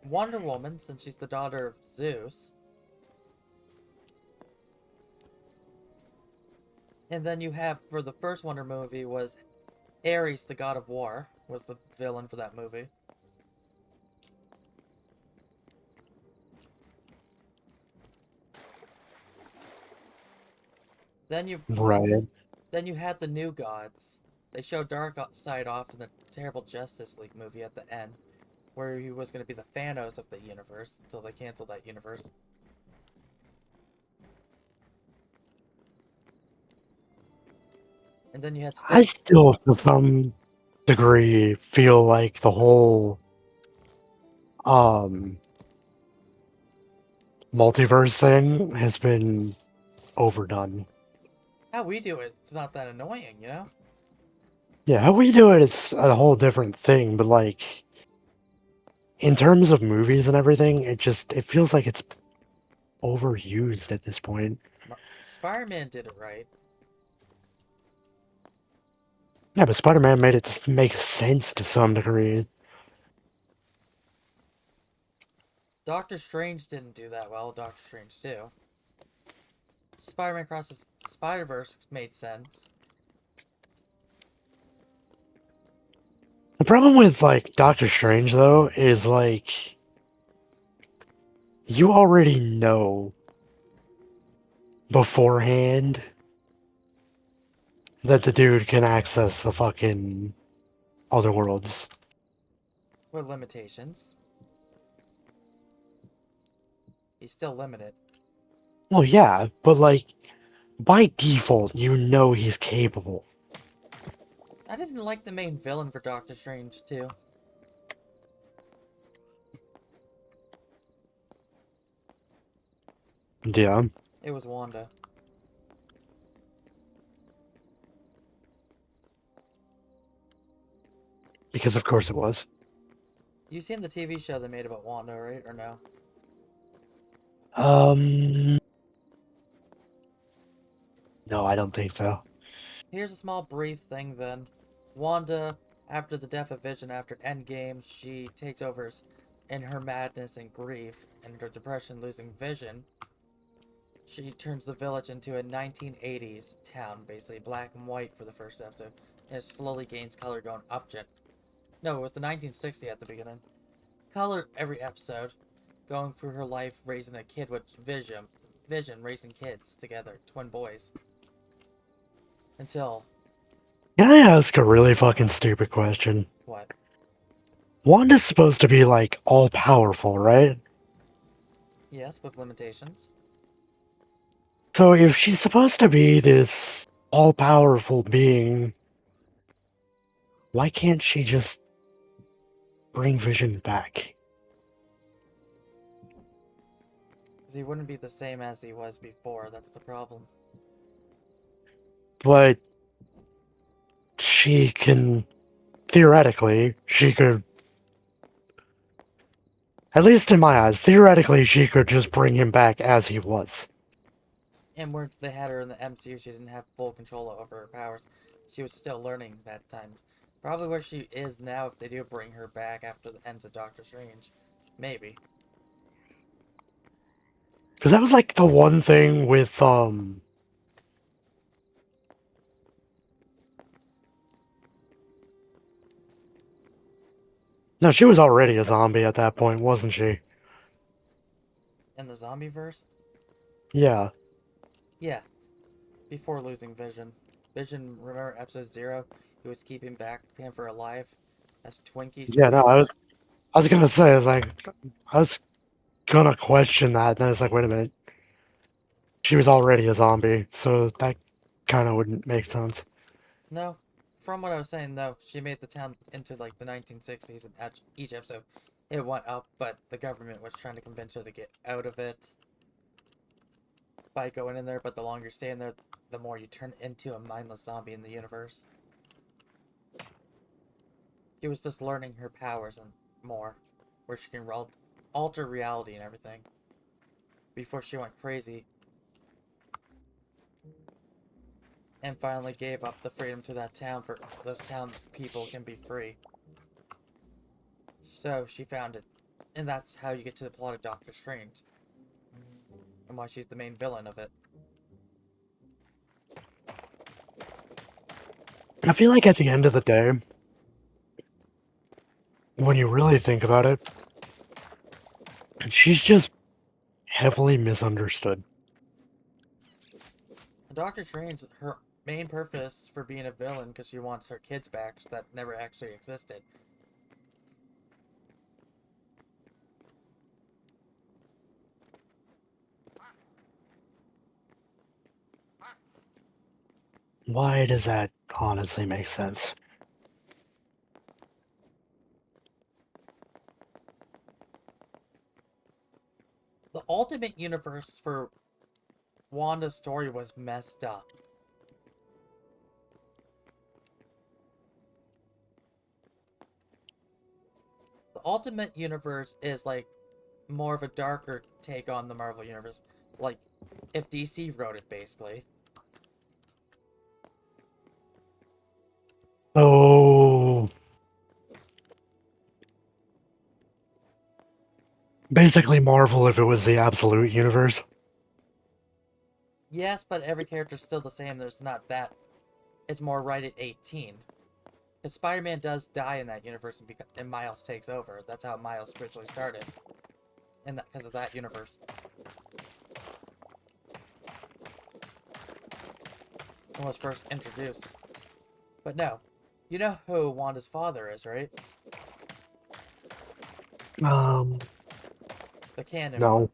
S1: Wonder Woman, since she's the daughter of Zeus. And then you have, for the first Wonder movie, was Ares, the god of war, was the villain for that movie. Then you
S2: Right.
S1: then you had the new gods. They showed Darkseid off in the terrible Justice League movie at the end, where he was going to be the Thanos of the universe until they canceled that universe. And then you had
S2: I
S1: Sting.
S2: still, to some degree, feel like the whole um multiverse thing has been overdone.
S1: How we do it, it's not that annoying, you know?
S2: Yeah, how we do it, it's a whole different thing, but like in terms of movies and everything, it feels like it's overused at this point.
S1: Spider-Man did it right.
S2: Yeah, but Spider-Man made it make sense to some degree.
S1: Doctor Strange didn't do that well. Doctor Strange 2. Spider-Man Across the Spider-Verse made sense.
S2: The problem with like Doctor Strange though is like you already know beforehand that the dude can access the fucking other worlds.
S1: With limitations. He's still limited.
S2: Well, yeah, but like, by default, you know he's capable.
S1: I didn't like the main villain for Doctor Strange, too.
S2: Yeah,
S1: It was Wanda.
S2: because of course it was.
S1: You seen the TV show they made about Wanda, right? Or no?
S2: Um, no, I don't think so.
S1: Here's a small brief thing then. Wanda, after the death of Vision after Endgame, she takes over in her madness and grief and her depression losing Vision. She turns the village into a 1980s town, basically black and white for the first episode, and it slowly gains color going up. No, it was the 1960 at the beginning. Color every episode, going through her life raising a kid with Vision raising kids together, twin boys, until
S2: Can I ask a really fucking stupid question?
S1: what?
S2: Wanda's supposed to be like all powerful, right?
S1: Yes, with limitations.
S2: So if she's supposed to be this all powerful being, why can't she just bring Vision back?
S1: Because he wouldn't be the same as he was before, that's the problem.
S2: But she can, theoretically, she could, at least in my eyes, theoretically, she could just bring him back as he was.
S1: And where they had her in the MCU, she didn't have full control over her powers. She was still learning that time. Probably where she is now if they do bring her back after the ends of Doctor Strange. Maybe.
S2: Because that was like the one thing with, no, she was already a zombie at that point, wasn't she?
S1: In the zombie verse?
S2: Yeah.
S1: Yeah. Before losing Vision. Vision, remember episode 0? He was keeping back Panther alive as Twinkies to
S2: Yeah, no,
S1: feed.
S2: I was gonna say, I was gonna question that, then it's like, wait a minute. She was already a zombie, so that kind of wouldn't make sense.
S1: No. From what I was saying, no. She made the town into like the 1960s, and at each episode it went up, but the government was trying to convince her to get out of it by going in there, but the longer you stay in there, the more you turn into a mindless zombie in the universe. She was just learning her powers and more, where she can alter reality and everything, before she went crazy and finally gave up the freedom to that town for those town people can be free. So she found it, and that's how you get to the plot of Doctor Strange, and why she's the main villain of it.
S2: I feel like at the end of the day, when you really think about it, she's just heavily misunderstood.
S1: Doctor Strange, her main purpose for being a villain, because she wants her kids back that never actually existed.
S2: Why does that honestly make sense?
S1: The Ultimate Universe for Wanda's story was messed up. The Ultimate Universe is like more of a darker take on the Marvel Universe. Like, if DC wrote it, basically.
S2: Oh, basically Marvel if it was the absolute universe.
S1: Yes, but every character's still the same. There's not that. It's more right at 18. Because Spider-Man does die in that universe and Miles takes over. That's how Miles originally started. And because of that universe. And was first introduced. But no. You know who Wanda's father is, right?
S2: Um,
S1: The canon one.
S2: no.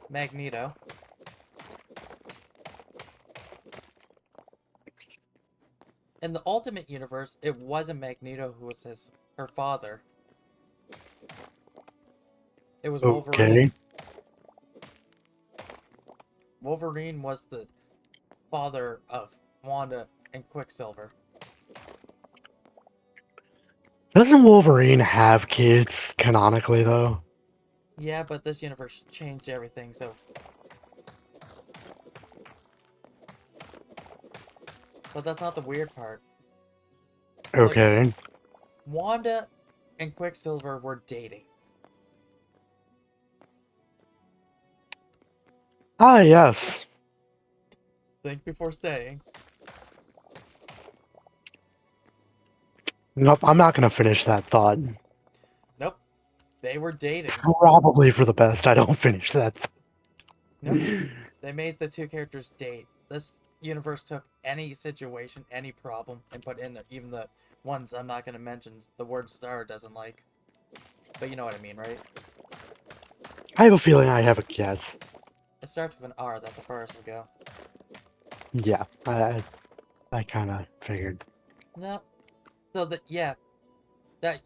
S1: Magneto. In the Ultimate Universe, it wasn't Magneto who was her father. It was Wolverine.
S2: Okay.
S1: Wolverine was the father of Wanda and Quicksilver.
S2: Doesn't Wolverine have kids canonically though?
S1: Yeah, but this universe changed everything, so... But that's not the weird part. Like,
S2: Okay.
S1: Wanda and Quicksilver were dating.
S2: Ah, yes.
S1: Think before staying.
S2: Nope, I'm not gonna finish that thought.
S1: Nope. They were dating.
S2: Probably for the best I don't finish that.
S1: Nope. They made the two characters date. This universe took any situation, any problem, and put in there, even the ones I'm not going to mention, the word Zara doesn't like. But you know what I mean, right?
S2: I have a feeling I have a guess.
S1: It starts with an R, that's the first will go.
S2: Yeah, I kind of figured.
S1: No. So that, yeah, that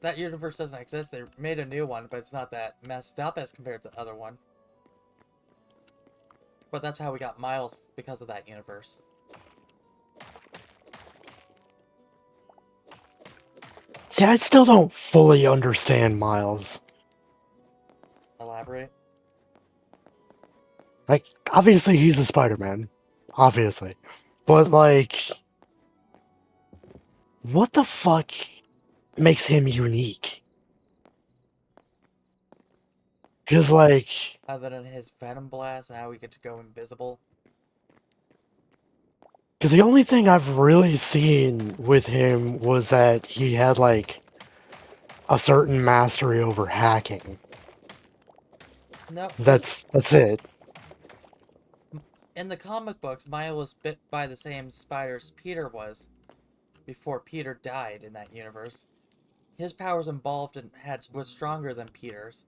S1: that universe doesn't exist. They made a new one, but it's not that messed up as compared to the other one. But that's how we got Miles because of that universe.
S2: See, I still don't fully understand Miles.
S1: Elaborate.
S2: Like, obviously he's a Spider-Man. Obviously. But, like, what the fuck makes him unique? Because, like,
S1: Other than his Venom Blast and how we get to go invisible.
S2: because the only thing I've really seen with him was that he had, like, a certain mastery over hacking.
S1: No,
S2: That's it.
S1: in the comic books, Miles was bit by the same spiders Peter was before Peter died in that universe. His powers involved and was stronger than Peter's.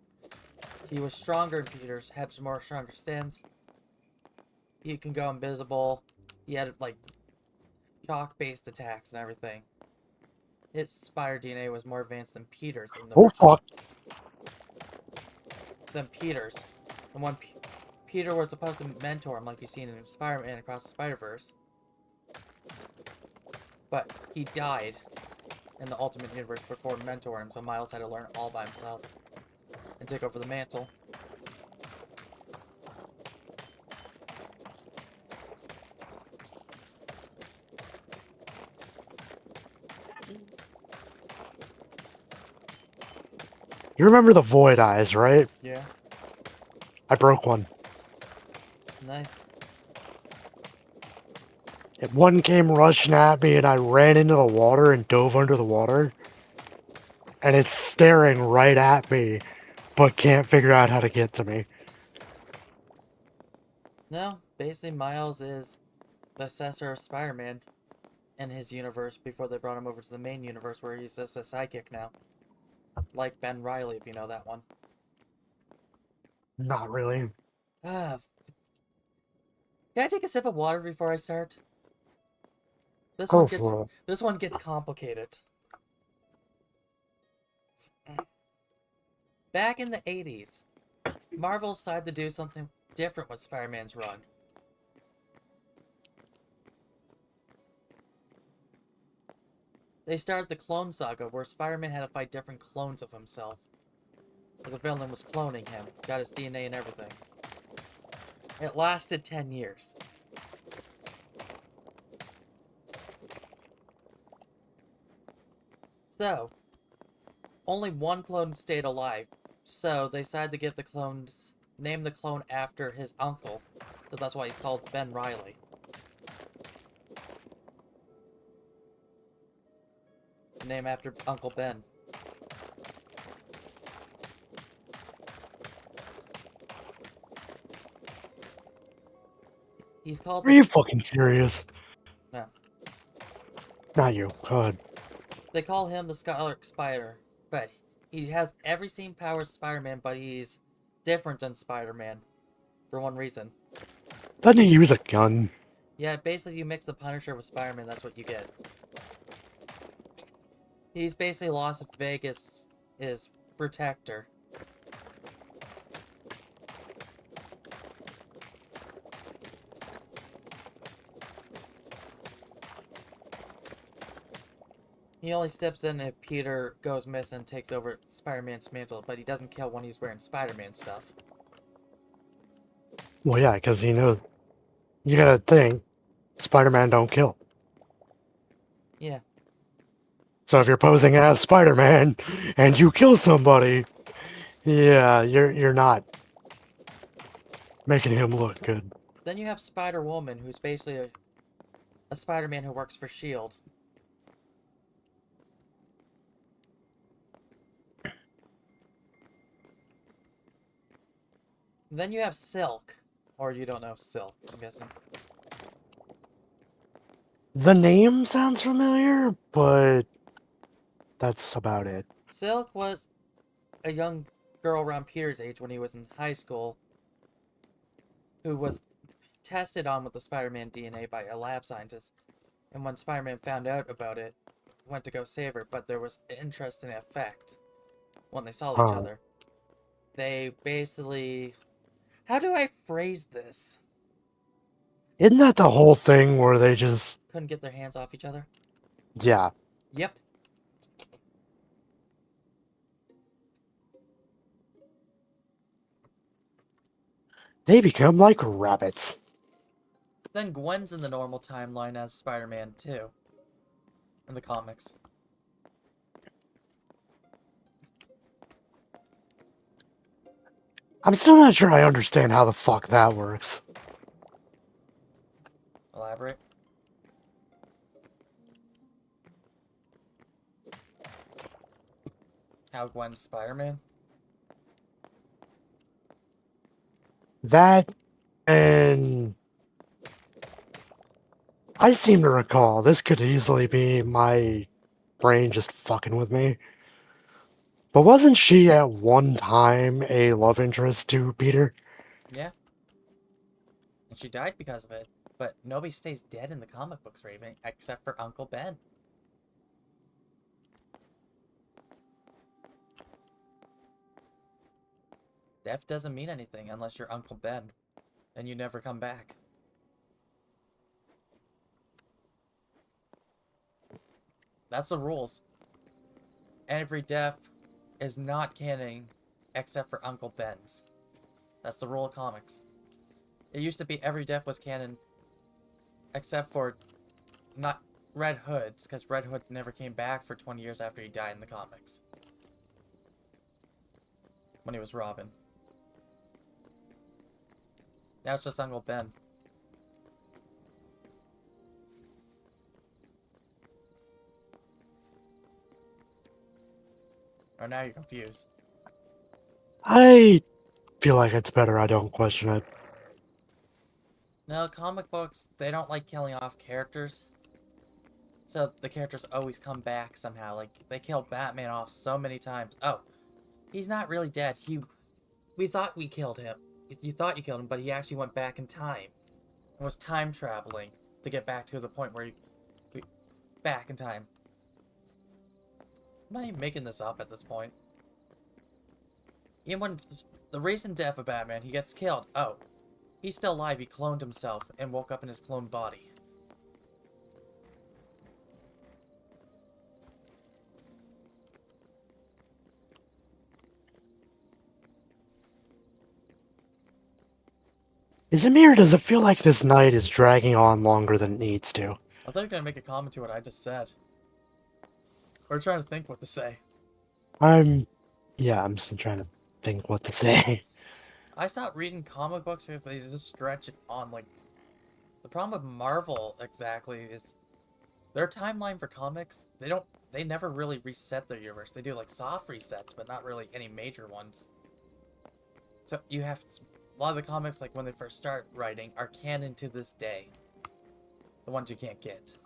S1: He was stronger than Peter's, had more stronger stance. He can go invisible. He had like shock-based attacks and everything. His spider DNA was more advanced than Peter's in the
S2: Oh
S1: original.
S2: fuck.
S1: Than Peter's. And when Peter was supposed to mentor him, like you seen in Spider-Man Across the Spider-Verse, but he died in the Ultimate Universe before mentoring him, so Miles had to learn all by himself and take over the mantle.
S2: You remember the Void Eyes, right?
S1: Yeah,
S2: I broke one.
S1: nice.
S2: And one came rushing at me and I ran into the water and dove under the water. And it's staring right at me, but can't figure out how to get to me.
S1: No, basically Miles is the successor of Spider-Man in his universe before they brought him over to the main universe where he's just a sidekick now. Like Ben Reilly, if you know that one.
S2: Not really.
S1: Ah, can I take a sip of water before I start?
S2: Go for it.
S1: This one gets complicated. Back in the 80s, Marvel decided to do something different with Spider-Man's run. They started the Clone Saga, where Spider-Man had to fight different clones of himself. Because the villain was cloning him, got his DNA and everything. It lasted 10 years. So, only one clone stayed alive, so they decided to give the clones, name the clone after his uncle, so that's why he's called Ben Reilly. Name after Uncle Ben. He's called
S2: Are you fucking serious?
S1: no.
S2: Not you. God.
S1: They call him the Scarlet Spider, but he has every same powers as Spider-Man, but he's different than Spider-Man for one reason.
S2: Doesn't he use a gun?
S1: Yeah, basically you mix the Punisher with Spider-Man, that's what you get. He's basically Las Vegas' his protector. He only steps in if Peter goes missing and takes over Spider-Man's mantle, but he doesn't kill when he's wearing Spider-Man stuff.
S2: Well, yeah, because he knows. You gotta think, Spider-Man don't kill.
S1: Yeah.
S2: So if you're posing as Spider-Man and you kill somebody, yeah, you're not making him look good.
S1: Then you have Spider-Woman, who's basically a Spider-Man who works for S.H.I.E.L.D. Then you have Silk. Or you don't know Silk, I'm guessing.
S2: The name sounds familiar, but that's about it.
S1: Silk was a young girl around Peter's age when he was in high school who was tested on with the Spider-Man DNA by a lab scientist. And when Spider-Man found out about it, went to go save her, but there was an interesting effect when they saw each
S2: Huh.
S1: other. They basically... How do I phrase this?
S2: Isn't that the whole thing where they just...
S1: Couldn't get their hands off each other?
S2: Yeah.
S1: Yep.
S2: They become like rabbits.
S1: Then Gwen's in the normal timeline as Spider-Man too. In the comics.
S2: I'm still not sure I understand how the fuck that works.
S1: Elaborate. How Gwen's Spider-Man?
S2: That and I seem to recall this could easily be my brain just fucking with me. But wasn't she at one time a love interest to Peter?
S1: Yeah. And she died because of it. But nobody stays dead in the comic books, Raven, except for Uncle Ben. Death doesn't mean anything unless you're Uncle Ben. And you never come back. That's the rules. Every death is not canon except for Uncle Ben's. That's the rule of comics. It used to be every death was canon except for not Red Hood's, because Red Hood never came back for 20 years after he died in the comics. When he was Robin. Now it's just Uncle Ben. Or now you're confused.
S2: I feel like it's better I don't question it.
S1: No, comic books, they don't like killing off characters. So the characters always come back somehow. Like, they killed Batman off so many times. Oh, he's not really dead. We thought we killed him. You thought you killed him, but he actually went back in time. And was time traveling to get back to the point where back in time. I'm not even making this up at this point. Even when the recent death of Batman, he gets killed. Oh, he's still alive. He cloned himself and woke up in his cloned body.
S2: Is it me or does it feel like this night is dragging on longer than it needs to?
S1: I thought you were gonna make a comment to what I just said. Or trying to think what to say.
S2: Yeah, I'm still trying to think what to say.
S1: I stopped reading comic books because they just stretch it on. Like, the problem with Marvel exactly is their timeline for comics. They never really reset their universe. They do like soft resets, but not really any major ones. So you have a lot of the comics, like when they first start writing, are canon to this day. The ones you can't get.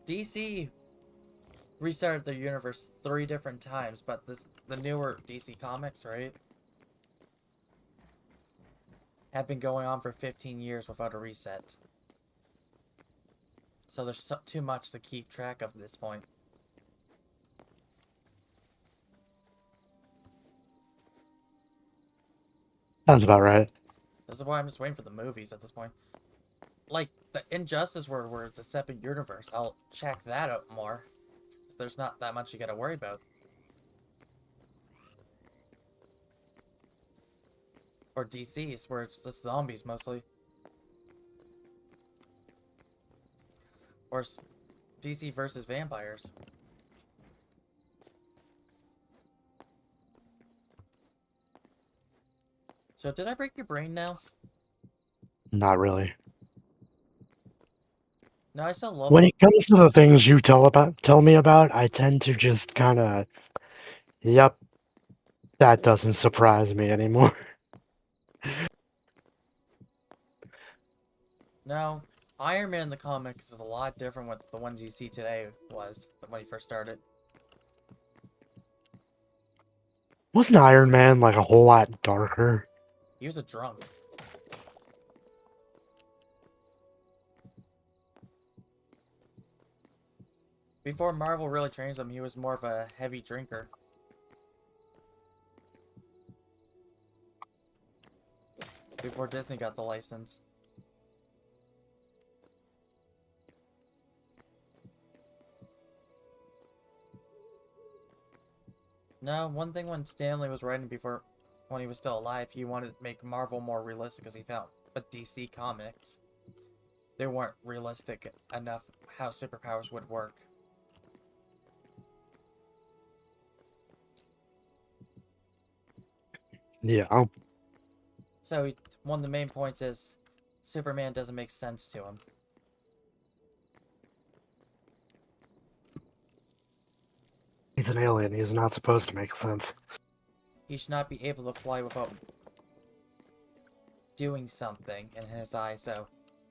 S1: DC restarted their universe 3 different times, but the newer DC comics, right? have been going on for 15 years without a reset. So there's too much to keep track of at this point.
S2: Sounds about right.
S1: This is why I'm just waiting for the movies at this point. Like, the Injustice where we're the separate universe, I'll check that out more. There's not that much you gotta worry about. Or DC's, where it's just zombies mostly. Or DC versus vampires. So did I break your brain now?
S2: Not really.
S1: No, I still love
S2: When
S1: them.
S2: it comes to the things you tell me about, I tend to just kind of, yep, that doesn't surprise me anymore.
S1: No, Iron Man in the comics is a lot different what the ones you see today was than when he first started.
S2: Wasn't Iron Man like a whole lot darker?
S1: He was a drunk. Before Marvel really changed him, he was more of a heavy drinker. Before Disney got the license. No, one thing when Stanley was writing before, when he was still alive, he wanted to make Marvel more realistic because he found, but DC Comics, they weren't realistic enough how superpowers would work.
S2: Yeah.
S1: So one of the main points is Superman doesn't make sense to him.
S2: He's an alien. He's not supposed to make sense.
S1: He should not be able to fly without doing something in his eyes, so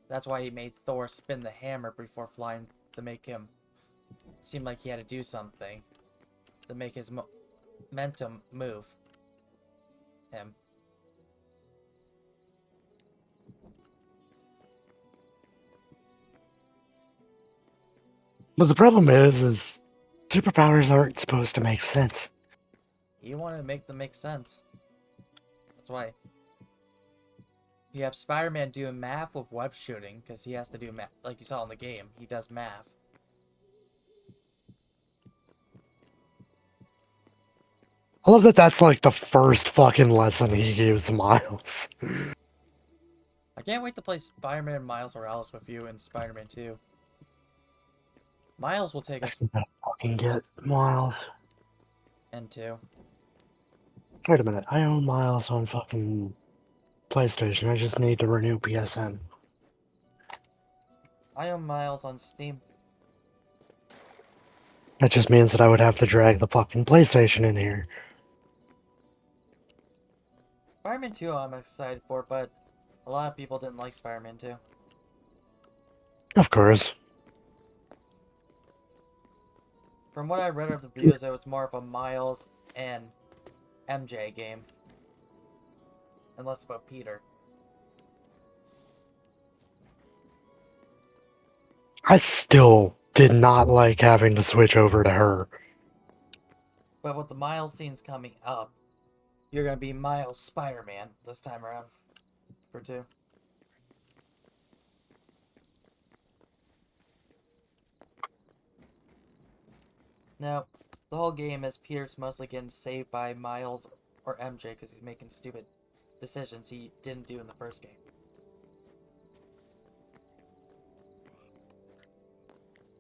S1: that's why he made Thor spin the hammer before flying to make him seem like he had to do something to make his momentum move him.
S2: But the problem is superpowers aren't supposed to make sense.
S1: He wanted to make them make sense. That's why you have Spider-Man doing math with web shooting, because he has to do math, like you saw in the game. He does math.
S2: I love that that's like the first fucking lesson he gives Miles.
S1: I can't wait to play Spider-Man Miles Morales with you in Spider-Man 2. Miles will take
S2: That's
S1: us
S2: gonna fucking get Miles.
S1: into.
S2: Wait a minute, I own Miles on fucking PlayStation. I just need to renew PSN.
S1: I own Miles on Steam.
S2: That just means that I would have to drag the fucking PlayStation in here.
S1: Spider-Man 2 I'm excited for, but a lot of people didn't like Spider-Man 2.
S2: Of course.
S1: From what I read of the reviews, it was more of a Miles and MJ game. And less about Peter.
S2: I still did not like having to switch over to her.
S1: But with the Miles scenes coming up, you're gonna be Miles Spider-Man this time around. For 2. Now, the whole game is Peter's mostly getting saved by Miles or MJ because he's making stupid decisions he didn't do in the first game.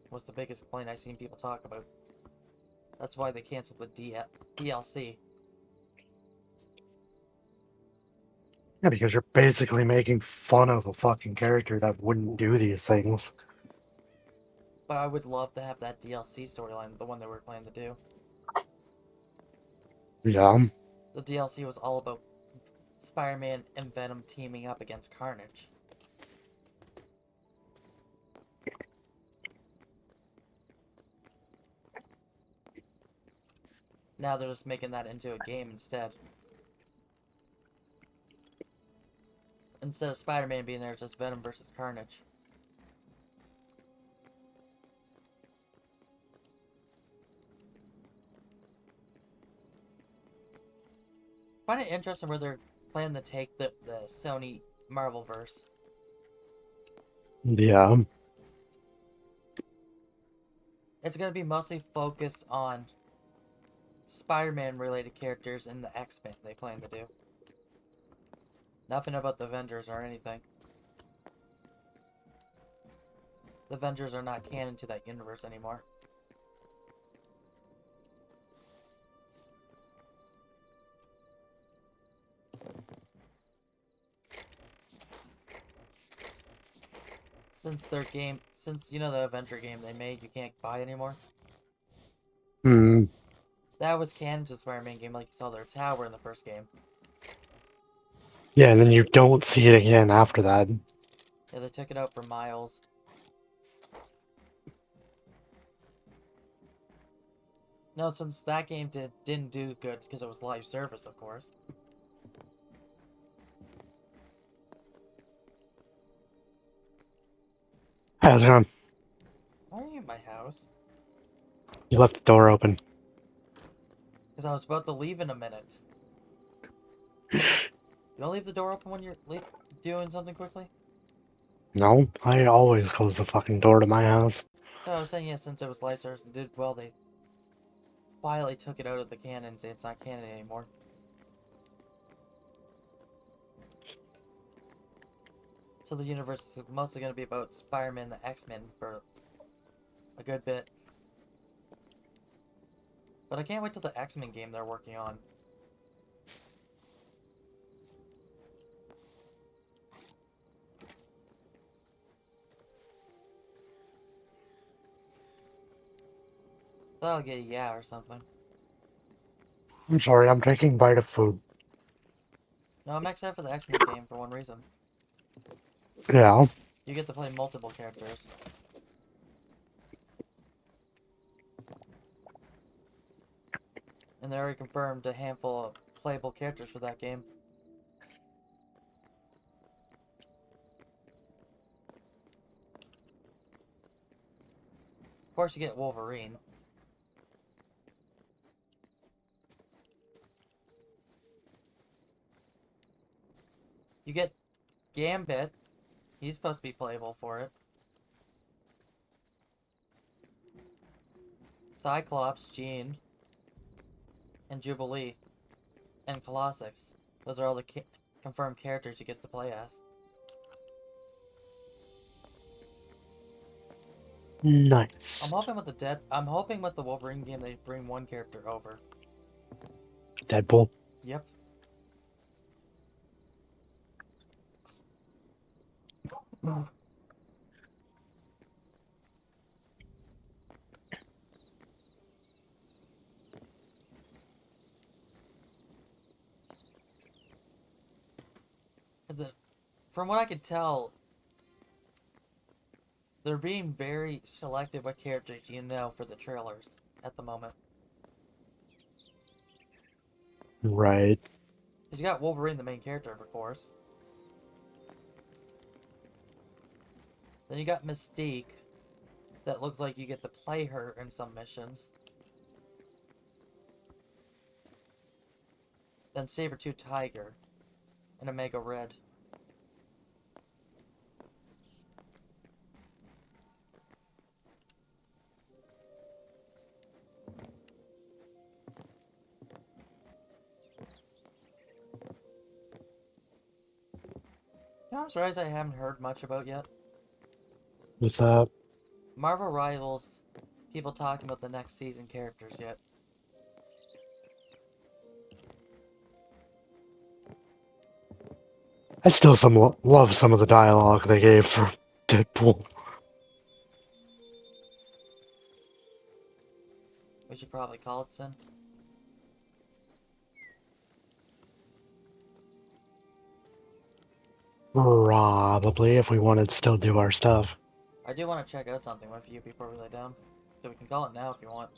S1: Was the biggest complaint I've seen people talk about. That's why they canceled the DLC.
S2: Yeah, because you're basically making fun of a fucking character that wouldn't do these things.
S1: But I would love to have that DLC storyline, the one they were planning to do.
S2: Yeah.
S1: The DLC was all about Spider-Man and Venom teaming up against Carnage. Now they're just making that into a game instead. Instead of Spider-Man being there, it's just Venom versus Carnage. I find it interesting where they're planning to take the Sony Marvel verse.
S2: Yeah.
S1: It's going to be mostly focused on Spider-Man related characters and the X-Men they plan to do. Nothing about the Avengers or anything. The Avengers are not canon to that universe anymore. Since you know the Avenger game they made, you can't buy anymore.
S2: Hmm.
S1: That was canon to the Spider-Man game, like you saw their tower in the first game.
S2: Yeah, and then you don't see it again after that.
S1: Yeah, they took it out for Miles. No, since that game didn't do good because it was live service, of course.
S2: Hey, how's it going?
S1: Why are you in my house?
S2: You left the door open.
S1: Because I was about to leave in a minute. You don't leave the door open when you're doing something quickly?
S2: No, I always close the fucking door to my house.
S1: So I was saying, yeah, since it was live service and did well, they quietly took it out of the canon and say it's not canon anymore. So the universe is mostly going to be about Spider-Man and the X-Men for a good bit. But I can't wait till the X-Men game they're working on. That'll get a yeah or something.
S2: I'm sorry, I'm taking a bite of food.
S1: No, I'm excited for the X-Men game for one reason.
S2: Yeah.
S1: You get to play multiple characters. And they already confirmed a handful of playable characters for that game. Of course, you get Wolverine. You get Gambit. He's supposed to be playable for it. Cyclops, Jean, and Jubilee, and Colossus. Those are all the confirmed characters you get to play as.
S2: Nice.
S1: I'm hoping with the Wolverine game they bring one character over.
S2: Deadpool.
S1: Yep. From what I could tell, they're being very selective with characters you know for the trailers at the moment.
S2: Right.
S1: Because you got Wolverine, the main character, of course. Then you got Mystique, that looks like you get to play her in some missions. Then Sabretooth Tiger, and Omega Red. You know, I'm surprised I haven't heard much about yet.
S2: What's that?
S1: Marvel Rivals, people talking about the next season characters yet.
S2: I still love some of the dialogue they gave for Deadpool.
S1: We should probably call it soon.
S2: Probably, if we wanted to still do our stuff.
S1: I do want to check out something with you before we lay down. So we can call it now if you want.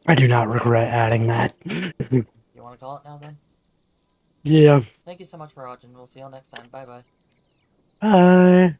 S2: I do not regret adding that.
S1: You want to call it now then?
S2: Yeah.
S1: Thank you so much for watching. We'll see y'all next time. Bye bye.
S2: Bye.